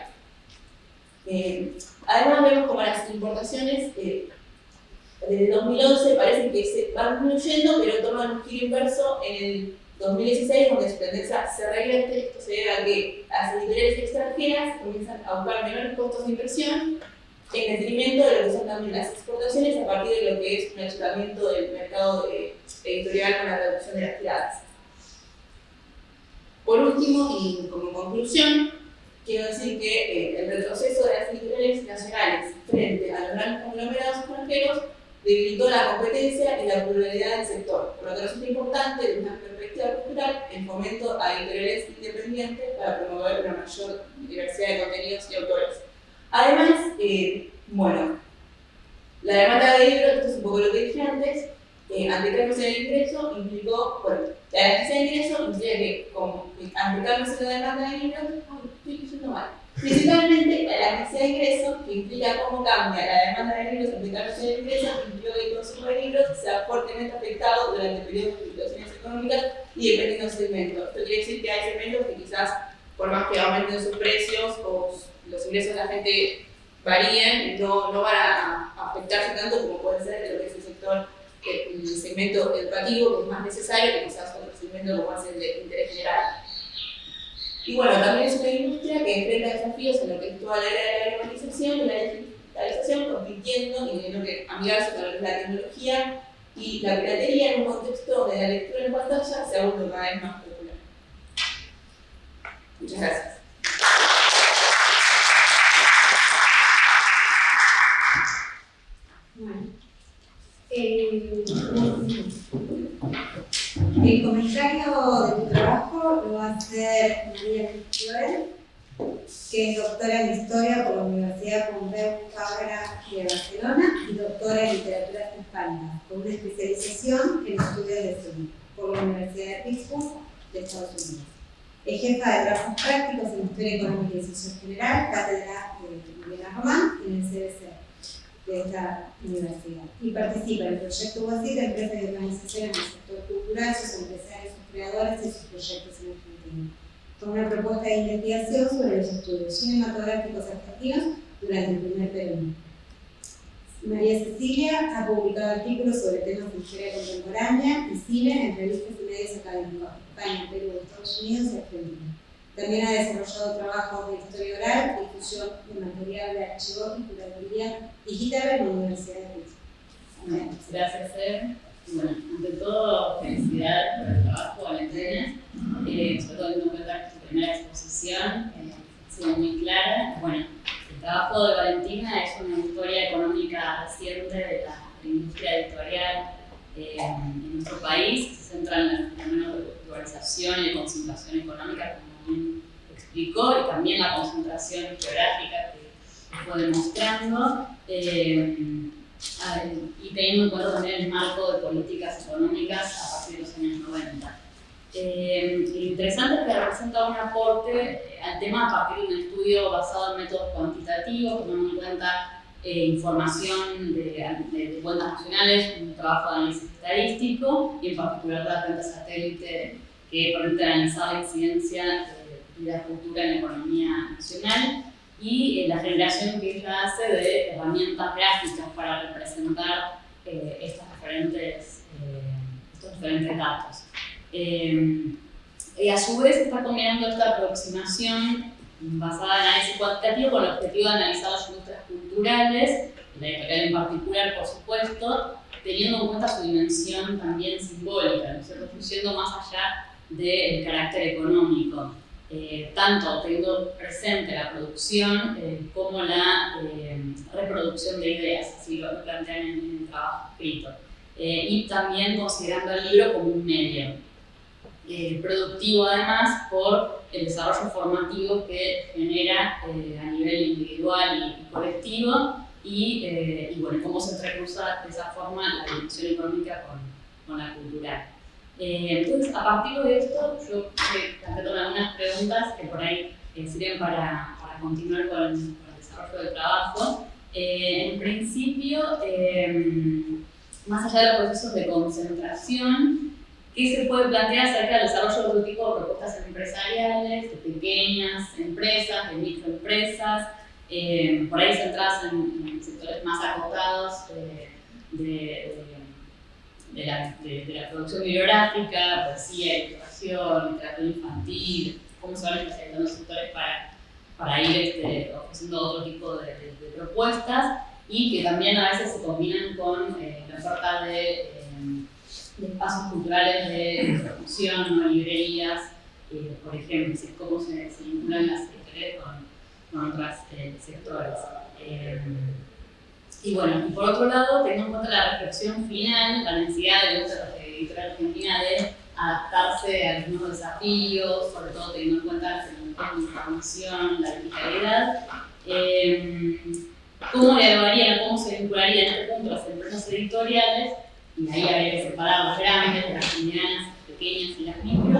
Además vemos como las importaciones desde 2011 parece que se van disminuyendo, pero toman un giro inverso en el 2016, donde su tendencia se revierte. Esto se debe a que las editoriales extranjeras comienzan a buscar menores costos de inversión en detrimento de lo que son también las exportaciones a partir de lo que es un achicamiento del mercado editorial con la reducción de las tiradas. Por último, y como conclusión, quiero decir que el retroceso de las editoriales nacionales frente a los grandes conglomerados extranjeros debilitó la competencia y la pluralidad del sector, por lo que resulta importante, desde una perspectiva cultural, el fomento a editoriales independientes para promover una mayor diversidad de contenidos y autores. Además, la demanda de libros, esto es un poco lo que dije antes, ante cambios en el ingreso implicó, la elasticidad del ingreso implica que, ante cambios en la demanda de libros, estoy diciendo mal. Principalmente la elasticidad de ingreso, que implica cómo cambia la demanda de libros ante cambios en el ingreso, implica que el consumo de libros sea fuertemente afectado durante periodos de fluctuaciones económicas y dependiendo del segmento. Esto quiere decir que hay segmentos que quizás, por más que aumenten sus precios o los ingresos de la gente varíen, no van a afectarse tanto como puede ser de lo que es el sector, el segmento educativo, que es más necesario que quizás otro segmento como es el de interés general. Y también es una industria que enfrenta desafíos en lo que es toda la era de la globalización y la digitalización, compitiendo y teniendo que amigarse con lo que es la tecnología y la piratería en un contexto donde la lectura en pantalla se ha vuelto cada vez más popular. Muchas gracias. El comentario de tu trabajo lo va a hacer María Cristóbal, que es doctora en Historia por la Universidad Pompeu Fabra de Barcelona y doctora en Literaturas Hispánicas, con una especialización en estudios de cine por la Universidad de Pittsburgh de Estados Unidos. Es jefa de trabajos prácticos en Historia Económica y Social General, cátedra de Milena Román en el CBC de esta universidad, y participa en el proyecto UASI de empresas y organizaciones del sector cultural, sus empresarios, sus creadores y sus proyectos en Argentina, con una propuesta de investigación sobre los estudios cinematográficos argentinos durante el primer periodo. María Cecilia ha publicado artículos sobre temas de historia contemporánea y cine en revistas y medios académicos de España, Perú, Estados Unidos y Argentina. También ha desarrollado trabajos de historia oral, difusión de material de archivo y curaduría digital en la Universidad de Pittsburgh. Gracias, Ed. Bueno, ante todo, felicidades por el trabajo, Valentina, sobre todo teniendo en cuenta que tu primera exposición ha sido muy clara. Bueno, el trabajo de Valentina es una historia económica reciente de la industria editorial en nuestro país, se centra en el fenómeno de globalización y de concentración económica, como bien explicó, y también la concentración geográfica que fue demostrando, y teniendo en cuenta también el marco de políticas económicas a partir de los años 90. Lo interesante es que representa un aporte al tema a partir de un estudio basado en métodos cuantitativos, tomando en cuenta información de cuentas nacionales, un trabajo de análisis estadístico y en particular la cuenta satélite que permite analizar la incidencia de la cultura en la economía nacional y la generación que ella hace de herramientas gráficas para representar estos diferentes datos. Y a su vez está combinando esta aproximación basada en análisis cuantitativo con el objetivo de analizar las industrias culturales, la editorial en particular, por supuesto, teniendo en cuenta su dimensión también simbólica, ¿no es cierto? Yendo más allá del carácter económico, tanto teniendo presente la producción como la reproducción de ideas, así lo plantean en el trabajo escrito, y también considerando el libro como un medio. Productivo además por el desarrollo formativo que genera a nivel individual y colectivo y bueno, cómo se entrecruza de esa forma la dimensión económica con la cultural. Entonces, a partir de esto, yo planteo algunas preguntas que por ahí sirven para continuar con el desarrollo del trabajo. En principio, más allá de los procesos de concentración, ¿qué se puede plantear acerca del desarrollo de otro tipo de propuestas empresariales, de pequeñas empresas, de microempresas, por ahí centradas en sectores más acotados de la producción bibliográfica, poesía, ilustración, literatura infantil, cómo se van especializando los sectores para ir ofreciendo otro tipo de propuestas y que también a veces se combinan con la oferta de espacios culturales de promoción, ¿no? Librerías, por ejemplo, cómo se vinculan las editoriales con otros sectores. Y bueno, y por otro lado, teniendo en cuenta la reflexión final, la necesidad de la editorial argentina de adaptarse a los nuevos desafíos, sobre todo teniendo en cuenta la información, la digitalidad, ¿cómo le evaluarían, cómo se vincularían en este punto las empresas editoriales? Y ahí habría que separar las grandes, las medianas, las pequeñas y las micro,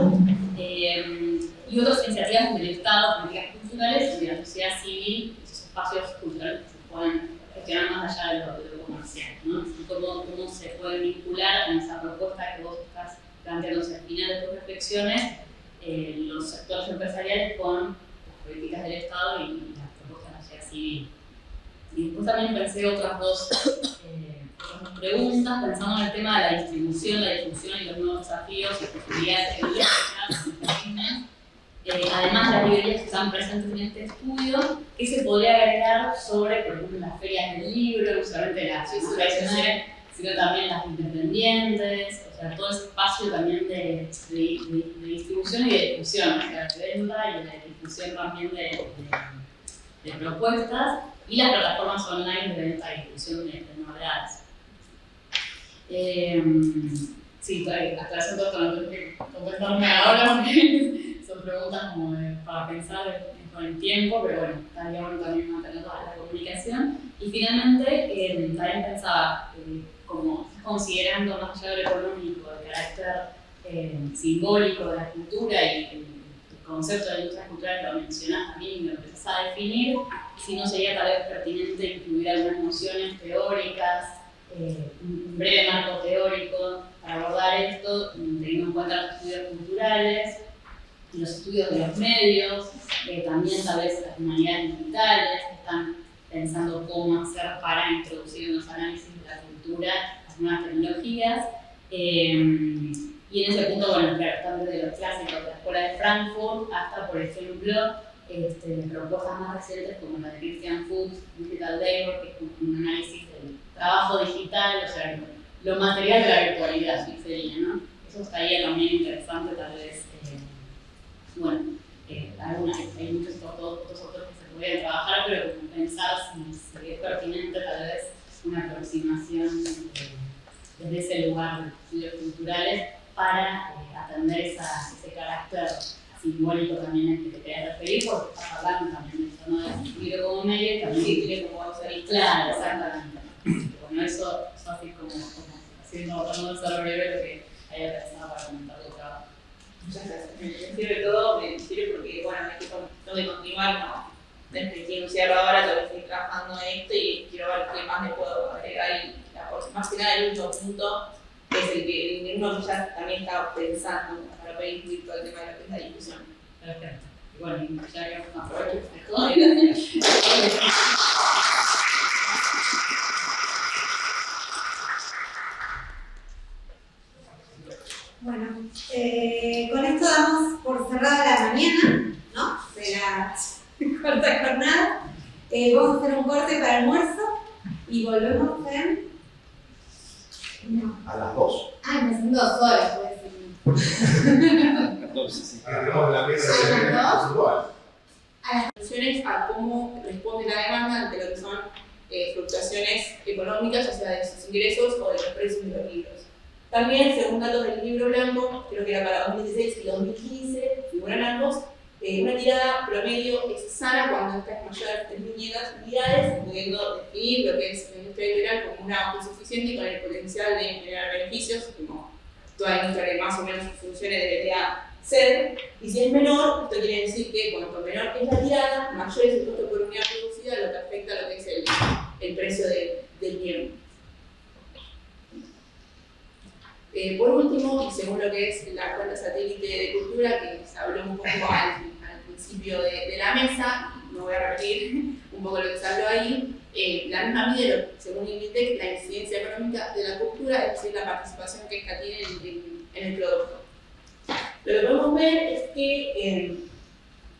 y otras iniciativas del Estado, políticas culturales y de la sociedad civil, esos espacios culturales que se pueden gestionar más allá de lo comercial, ¿no? Cómo se puede vincular en esa propuesta que vos estás planteando al final de tus reflexiones, los sectores empresariales con las políticas del Estado y las propuestas de la sociedad civil. Y después también pensé otras dos preguntas, pensando en el tema de la distribución y los nuevos desafíos y posibilidades tecnológicas. Además, las librerías que están presentes en este estudio, ¿qué se podría agregar sobre, por ejemplo, las ferias del libro, no solamente las tradicionales, sino también las independientes, o sea, todo ese espacio también de distribución y de difusión, o sea, de venta y de difusión también de propuestas, y las plataformas online de venta y difusión de novedades. Sí, hasta eso no tengo que contestarme ahora porque son preguntas como para pensar con el tiempo, pero bueno, estaría bueno también mantener la comunicación. Y finalmente, también pensaba, como considerando más allá de lo económico, el carácter simbólico de la cultura y el concepto de industria cultural que lo mencionás también y lo empezás a definir, si no sería tal vez pertinente incluir algunas nociones teóricas, un breve marco teórico para abordar esto, teniendo en cuenta los estudios culturales, los estudios de los medios, también tal vez las humanidades digitales, que están pensando cómo hacer para introducir en los análisis de la cultura las nuevas tecnologías. Y en ese punto, bueno, claro, están desde los clásicos de la Escuela de Frankfurt hasta, por ejemplo, propuestas más recientes como la de Christian Fuchs, Digital Labor, que es un análisis del trabajo digital, o sea, lo material de la virtualidad, ¿sí? Sería, ¿no? Eso estaría también interesante, tal vez, bueno, hay muchos otros autores que se podrían trabajar, pero pensar si es pertinente, tal vez, una aproximación desde ese lugar de estudios culturales para atender ese carácter simbólico también al que te querías referir, porque estás hablando también de esto, ¿no? De libro como medio, también tiene como ser claro, exactamente. Bueno, eso así como haciendo tratando de ser breve lo que haya pensado para comentar tu trabajo. Muchas gracias. Me sirve todo, me sirve porque, bueno, tengo que continuar, ¿no? Desde que quiero cierro ahora, tengo que seguir trabajando en esto y quiero ver qué más le puedo agregar. Y más que nada, el último punto es el que uno ya también estaba pensando para poder incluir todo el tema de lo que es la discusión. Perfecto. Y bueno, ya que aprovecho esto. Bueno, con esto damos por cerrada la mañana, ¿no? De la Vamos a hacer un corte para almuerzo y volvemos en... No. A las 2. Ah, me son 2 horas, puede ser. Entonces, sí. Tenemos la mesa de igual. Soluciones a cómo responde la demanda ante lo que son fluctuaciones económicas, o sea, de sus ingresos o de los precios de los libros. También, según datos del libro blanco, creo que era para 2016 y 2015, figuran ambos, una tirada promedio es sana cuando esta es mayor a 3.500 unidades, pudiendo definir lo que es la industria editorial como una autosuficiente y con el potencial de generar beneficios, como toda industria que más o menos funcione debería ser. Y si es menor, esto quiere decir que cuanto menor es la tirada, mayor es el costo por unidad producida, lo que afecta a lo que es el precio del bien. Por último, y según lo que es la cuenta satélite de cultura, que se habló un poco al principio de la mesa, no voy a repetir un poco lo que se habló ahí, la misma mide, según Inditec, la incidencia económica de la cultura, es decir, la participación que esta tiene en el producto. Lo que podemos ver es que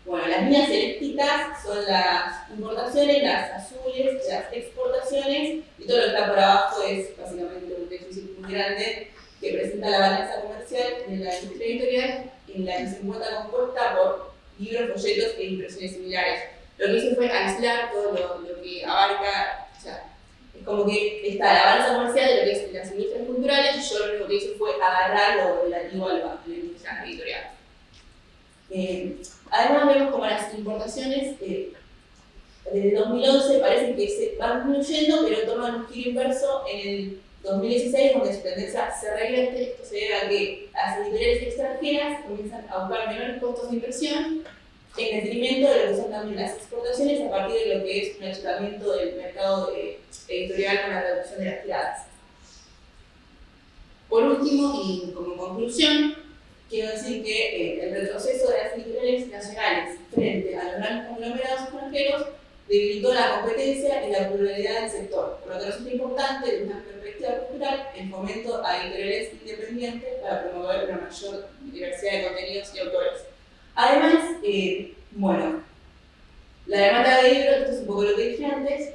las líneas eléctricas son las importaciones, las azules, las exportaciones, y todo lo que está por abajo es básicamente un déficit muy grande que presenta la balanza comercial de la industria editorial, en la que se encuentra compuesta por libros, folletos e impresiones similares. Lo que hice fue aislar todo lo que abarca, o sea, es como que está la balanza comercial de lo que es las industrias culturales, y yo lo único que hice fue agarrar lo relativo a la industria editorial. Además vemos como las importaciones desde 2011 parece que se van disminuyendo, pero toman un giro inverso en el 2016, donde su tendencia se revierte. Esto se debe a que las editoriales extranjeras comienzan a buscar menores costos de inversión en detrimento de lo que son también las exportaciones a partir de lo que es un achicamiento del mercado editorial con la reducción de las tiradas. Por último, y como conclusión, quiero decir que el retroceso de las editoriales nacionales frente a los grandes conglomerados extranjeros debilitó la competencia y la pluralidad del sector, por lo que resulta importante, desde una perspectiva cultural, el fomento a editoriales independientes para promover una mayor diversidad de contenidos y autores. Además, la demanda de libros, esto es un poco lo que dije antes,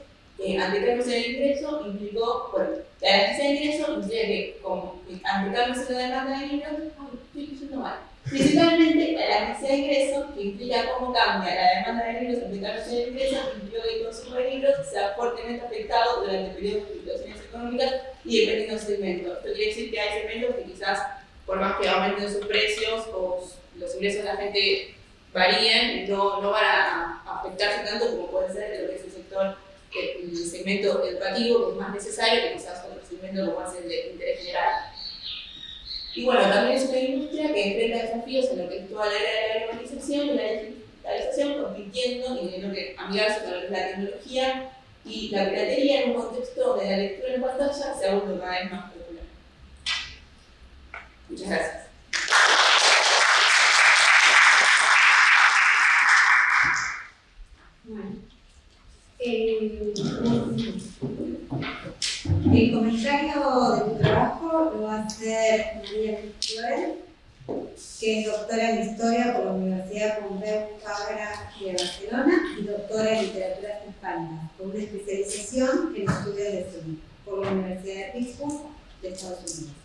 ante cambios en el ingreso implicó, la elasticidad de ingreso implica que, ante cambios en la demanda de libros, estoy diciendo mal. Principalmente la elasticidad de ingreso, que implica cómo cambia la demanda de libros ante cambios en el ingreso, implica que el consumo de libros sea fuertemente afectado durante periodos de fluctuaciones económicas y dependiendo del segmento. Esto quiere decir que hay segmentos que quizás, por más que aumenten sus precios o los ingresos de la gente varíen, no van a afectarse tanto como puede ser lo que es el sector, el segmento educativo, que es más necesario que quizás otro segmento como es el de interés general. Y también es una industria que enfrenta desafíos en lo que es toda la era de la globalización y la digitalización, compitiendo y teniendo que amigarse con lo que es la tecnología y la piratería en un contexto donde la lectura en pantalla se ha vuelto cada vez más popular. Muchas gracias. El comentario de mi trabajo lo va a hacer María Cristóbal, que es doctora en Historia por la Universidad Pompeu Fabra de Barcelona y doctora en Literaturas Hispánicas, con una especialización en estudios de cine por la Universidad de Pittsburgh de Estados Unidos.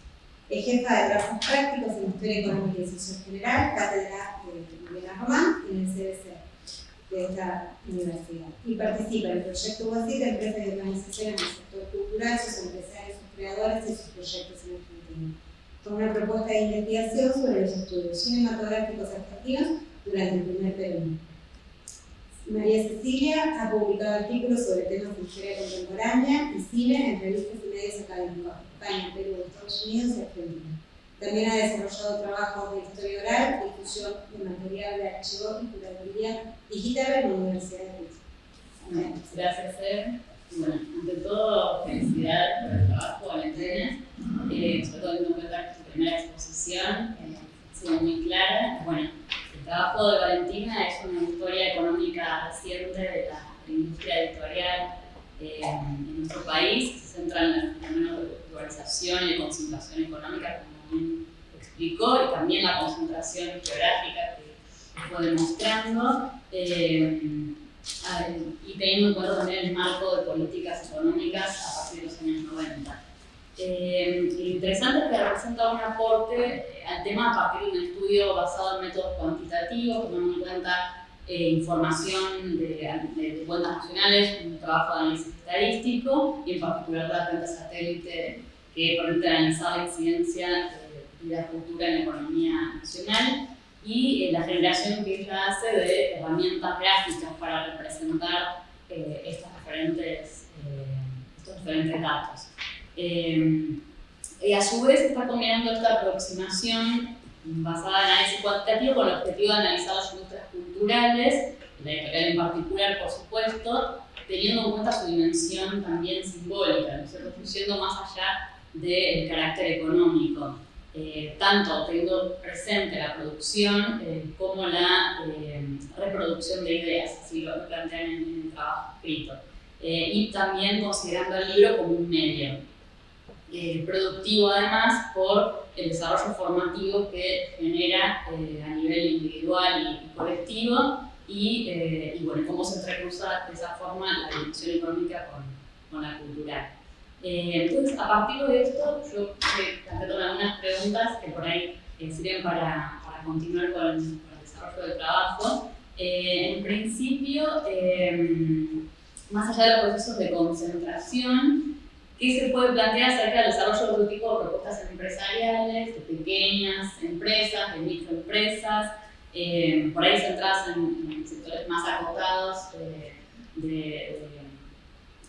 Es jefa de trabajos prácticos en Historia Económica y Social General, cátedra de Elena Román en el CBC de esta universidad, y participa en el proyecto UASIT de empresas y organizaciones del sector cultural, sus empresarios, sus creadores y sus proyectos en Argentina, con una propuesta de investigación sobre los estudios cinematográficos argentinos durante el primer peronismo. María Cecilia ha publicado artículos sobre temas de historia contemporánea y cine en revistas y medios académicos de España, Perú, Estados Unidos y Argentina. También ha desarrollado trabajos de historia oral, difusión de material de archivo y curaduría digital en la Universidad de Pittsburgh. Gracias, Ser. Ante todo, felicidades por el trabajo, Valentina, sobre todo teniendo en cuenta que tu primera exposición ha sido muy clara. El trabajo de Valentina es una historia económica reciente de la industria editorial en nuestro país. Se centra en el fenómeno de globalización y de concentración económica, como bien explicó, y también la concentración geográfica que fue demostrando. y teniendo en cuenta también el marco de políticas económicas a partir de los años 90. Lo interesante es que representa un aporte al tema a partir de un estudio basado en métodos cuantitativos, tomando en cuenta información de cuentas nacionales, un trabajo de análisis estadístico y en particular la cuenta satélite que permite analizar la incidencia de la cultura en la economía nacional y la generación que ella hace de herramientas gráficas para representar estos diferentes datos. Y a su vez está combinando esta aproximación basada en análisis cuantitativo con el objetivo de analizar las industrias culturales, la editorial en particular, por supuesto, teniendo en cuenta su dimensión también simbólica, ¿no es cierto? Yendo más allá del carácter económico, tanto teniendo presente la producción como la reproducción de ideas, así lo plantean en el trabajo escrito, y también considerando el libro como un medio. Productivo además por el desarrollo formativo que genera a nivel individual y colectivo y bueno, cómo se entrecruza de esa forma la dimensión económica con la cultural. Entonces, a partir de esto, yo planteo algunas preguntas que por ahí sirven para continuar con el desarrollo del trabajo. En principio, más allá de los procesos de concentración, ¿qué se puede plantear acerca del desarrollo de otro tipo de propuestas empresariales, de pequeñas empresas, de microempresas, por ahí centradas en sectores más acotados de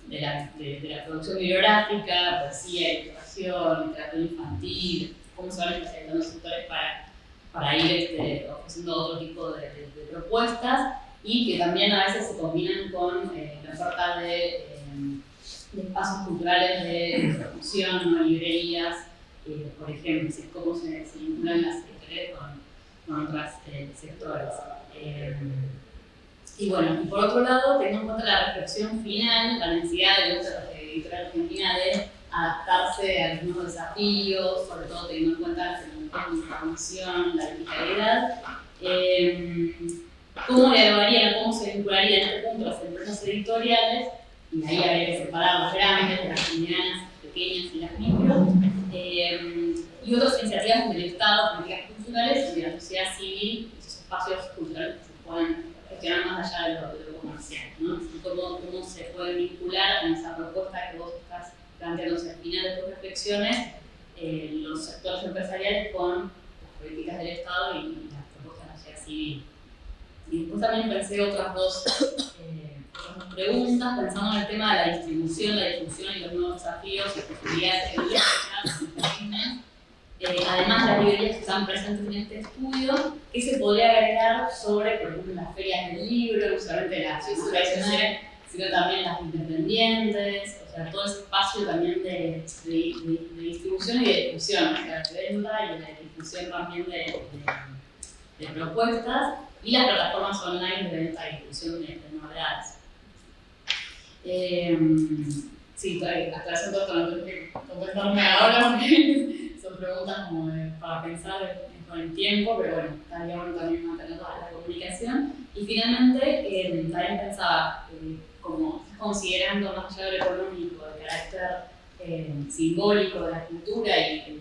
la producción bibliográfica, poesía, ilustración, literatura infantil, cómo se van especializando los sectores para ir ofreciendo otro tipo de propuestas y que también a veces se combinan con la oferta de espacios culturales de producción, ¿no? Librerías, por ejemplo, cómo se vinculan las editoriales con otros sectores. Y bueno, y por otro lado, teniendo en cuenta la reflexión final, la necesidad de la editorial argentina de adaptarse a los nuevos desafíos, sobre todo teniendo en cuenta la información, la digitalidad, ¿cómo le evaluarían, cómo se vincularían en este punto las empresas editoriales? Y ahí habría que separar las grandes, de las medianas, las pequeñas y las micro, y otras iniciativas del Estado, políticas culturales y de la sociedad civil, esos espacios culturales que se pueden gestionar más allá de lo comercial, ¿no? Cómo se puede vincular en esa propuesta que vos estás planteando al final de tus reflexiones, los sectores empresariales con las políticas del Estado y las propuestas de la sociedad civil. Y después también pensé otras dos preguntas, pensando en el tema de la distribución y los nuevos desafíos y posibilidades que además las librerías que están presentes en este estudio, ¿qué se podría agregar sobre, por ejemplo, las ferias del libro, no solamente las tradicionales, sino también las independientes, o sea, todo ese espacio también de distribución y de difusión, o sea, de venta y de difusión también de propuestas, y las plataformas online de venta y difusión de novedades. Sí, aclaración todo esto, no tengo que contestarme ahora porque son preguntas como para pensar con el tiempo, pero bueno, estaría bueno también mantener la comunicación. Y finalmente, también pensaba, como considerando más allá de lo económico, el carácter simbólico de la cultura y el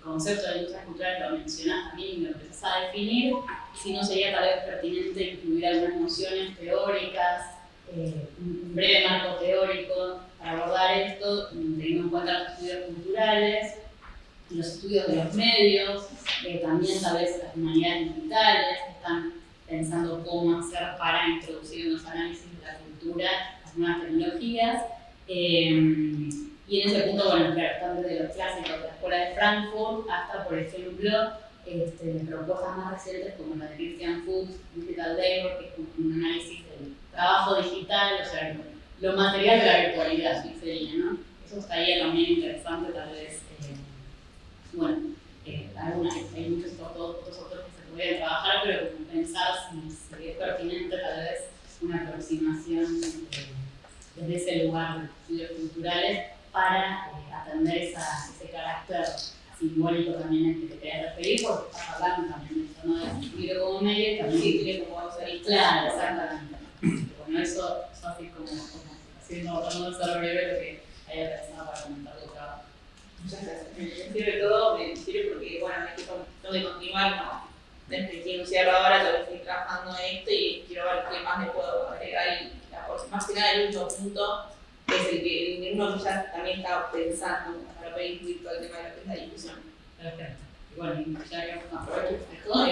concepto de la industria cultural lo mencionás también y lo empezás a definir, si no sería tal vez pertinente incluir algunas nociones teóricas, un breve marco teórico para abordar esto, teniendo en cuenta los estudios culturales, los estudios de los medios, también tal vez las humanidades digitales, que están pensando cómo hacer para introducir en los análisis de la cultura las nuevas tecnologías. Y en ese punto, bueno, claro, tanto de los clásicos de la Escuela de Frankfurt hasta, por ejemplo, propuestas más recientes como la de Christian Fuchs, Digital Labor, que es un análisis del trabajo digital, o sea, lo material de la virtualidad, ¿sí? Sería, ¿no? Eso estaría también interesante, tal vez, bueno, hay muchos otros autores que se podrían trabajar, pero pensar si sería pertinente, tal vez, una aproximación desde ese lugar de estudios culturales para atender ese carácter simbólico también al que te querías referir, porque estás hablando también de esto, ¿no? De libro como medio, también libro como autor. Claro, exactamente. Bueno, bueno, eso así como haciendo tratando de ser breve lo que había pensado para comentar de trabajo. Muchas gracias. Me sirve todo, me sirve porque, bueno, tengo que continuar, ¿no? Desde que cierro ahora, tengo que seguir trabajando en esto y quiero ver qué más le puedo agregar. Y más que nada, el último punto es el que uno que ya también estaba pensando para poder incluir todo el tema de lo que es la discusión. Perfecto. Y bueno, ya que aprovecho, todo.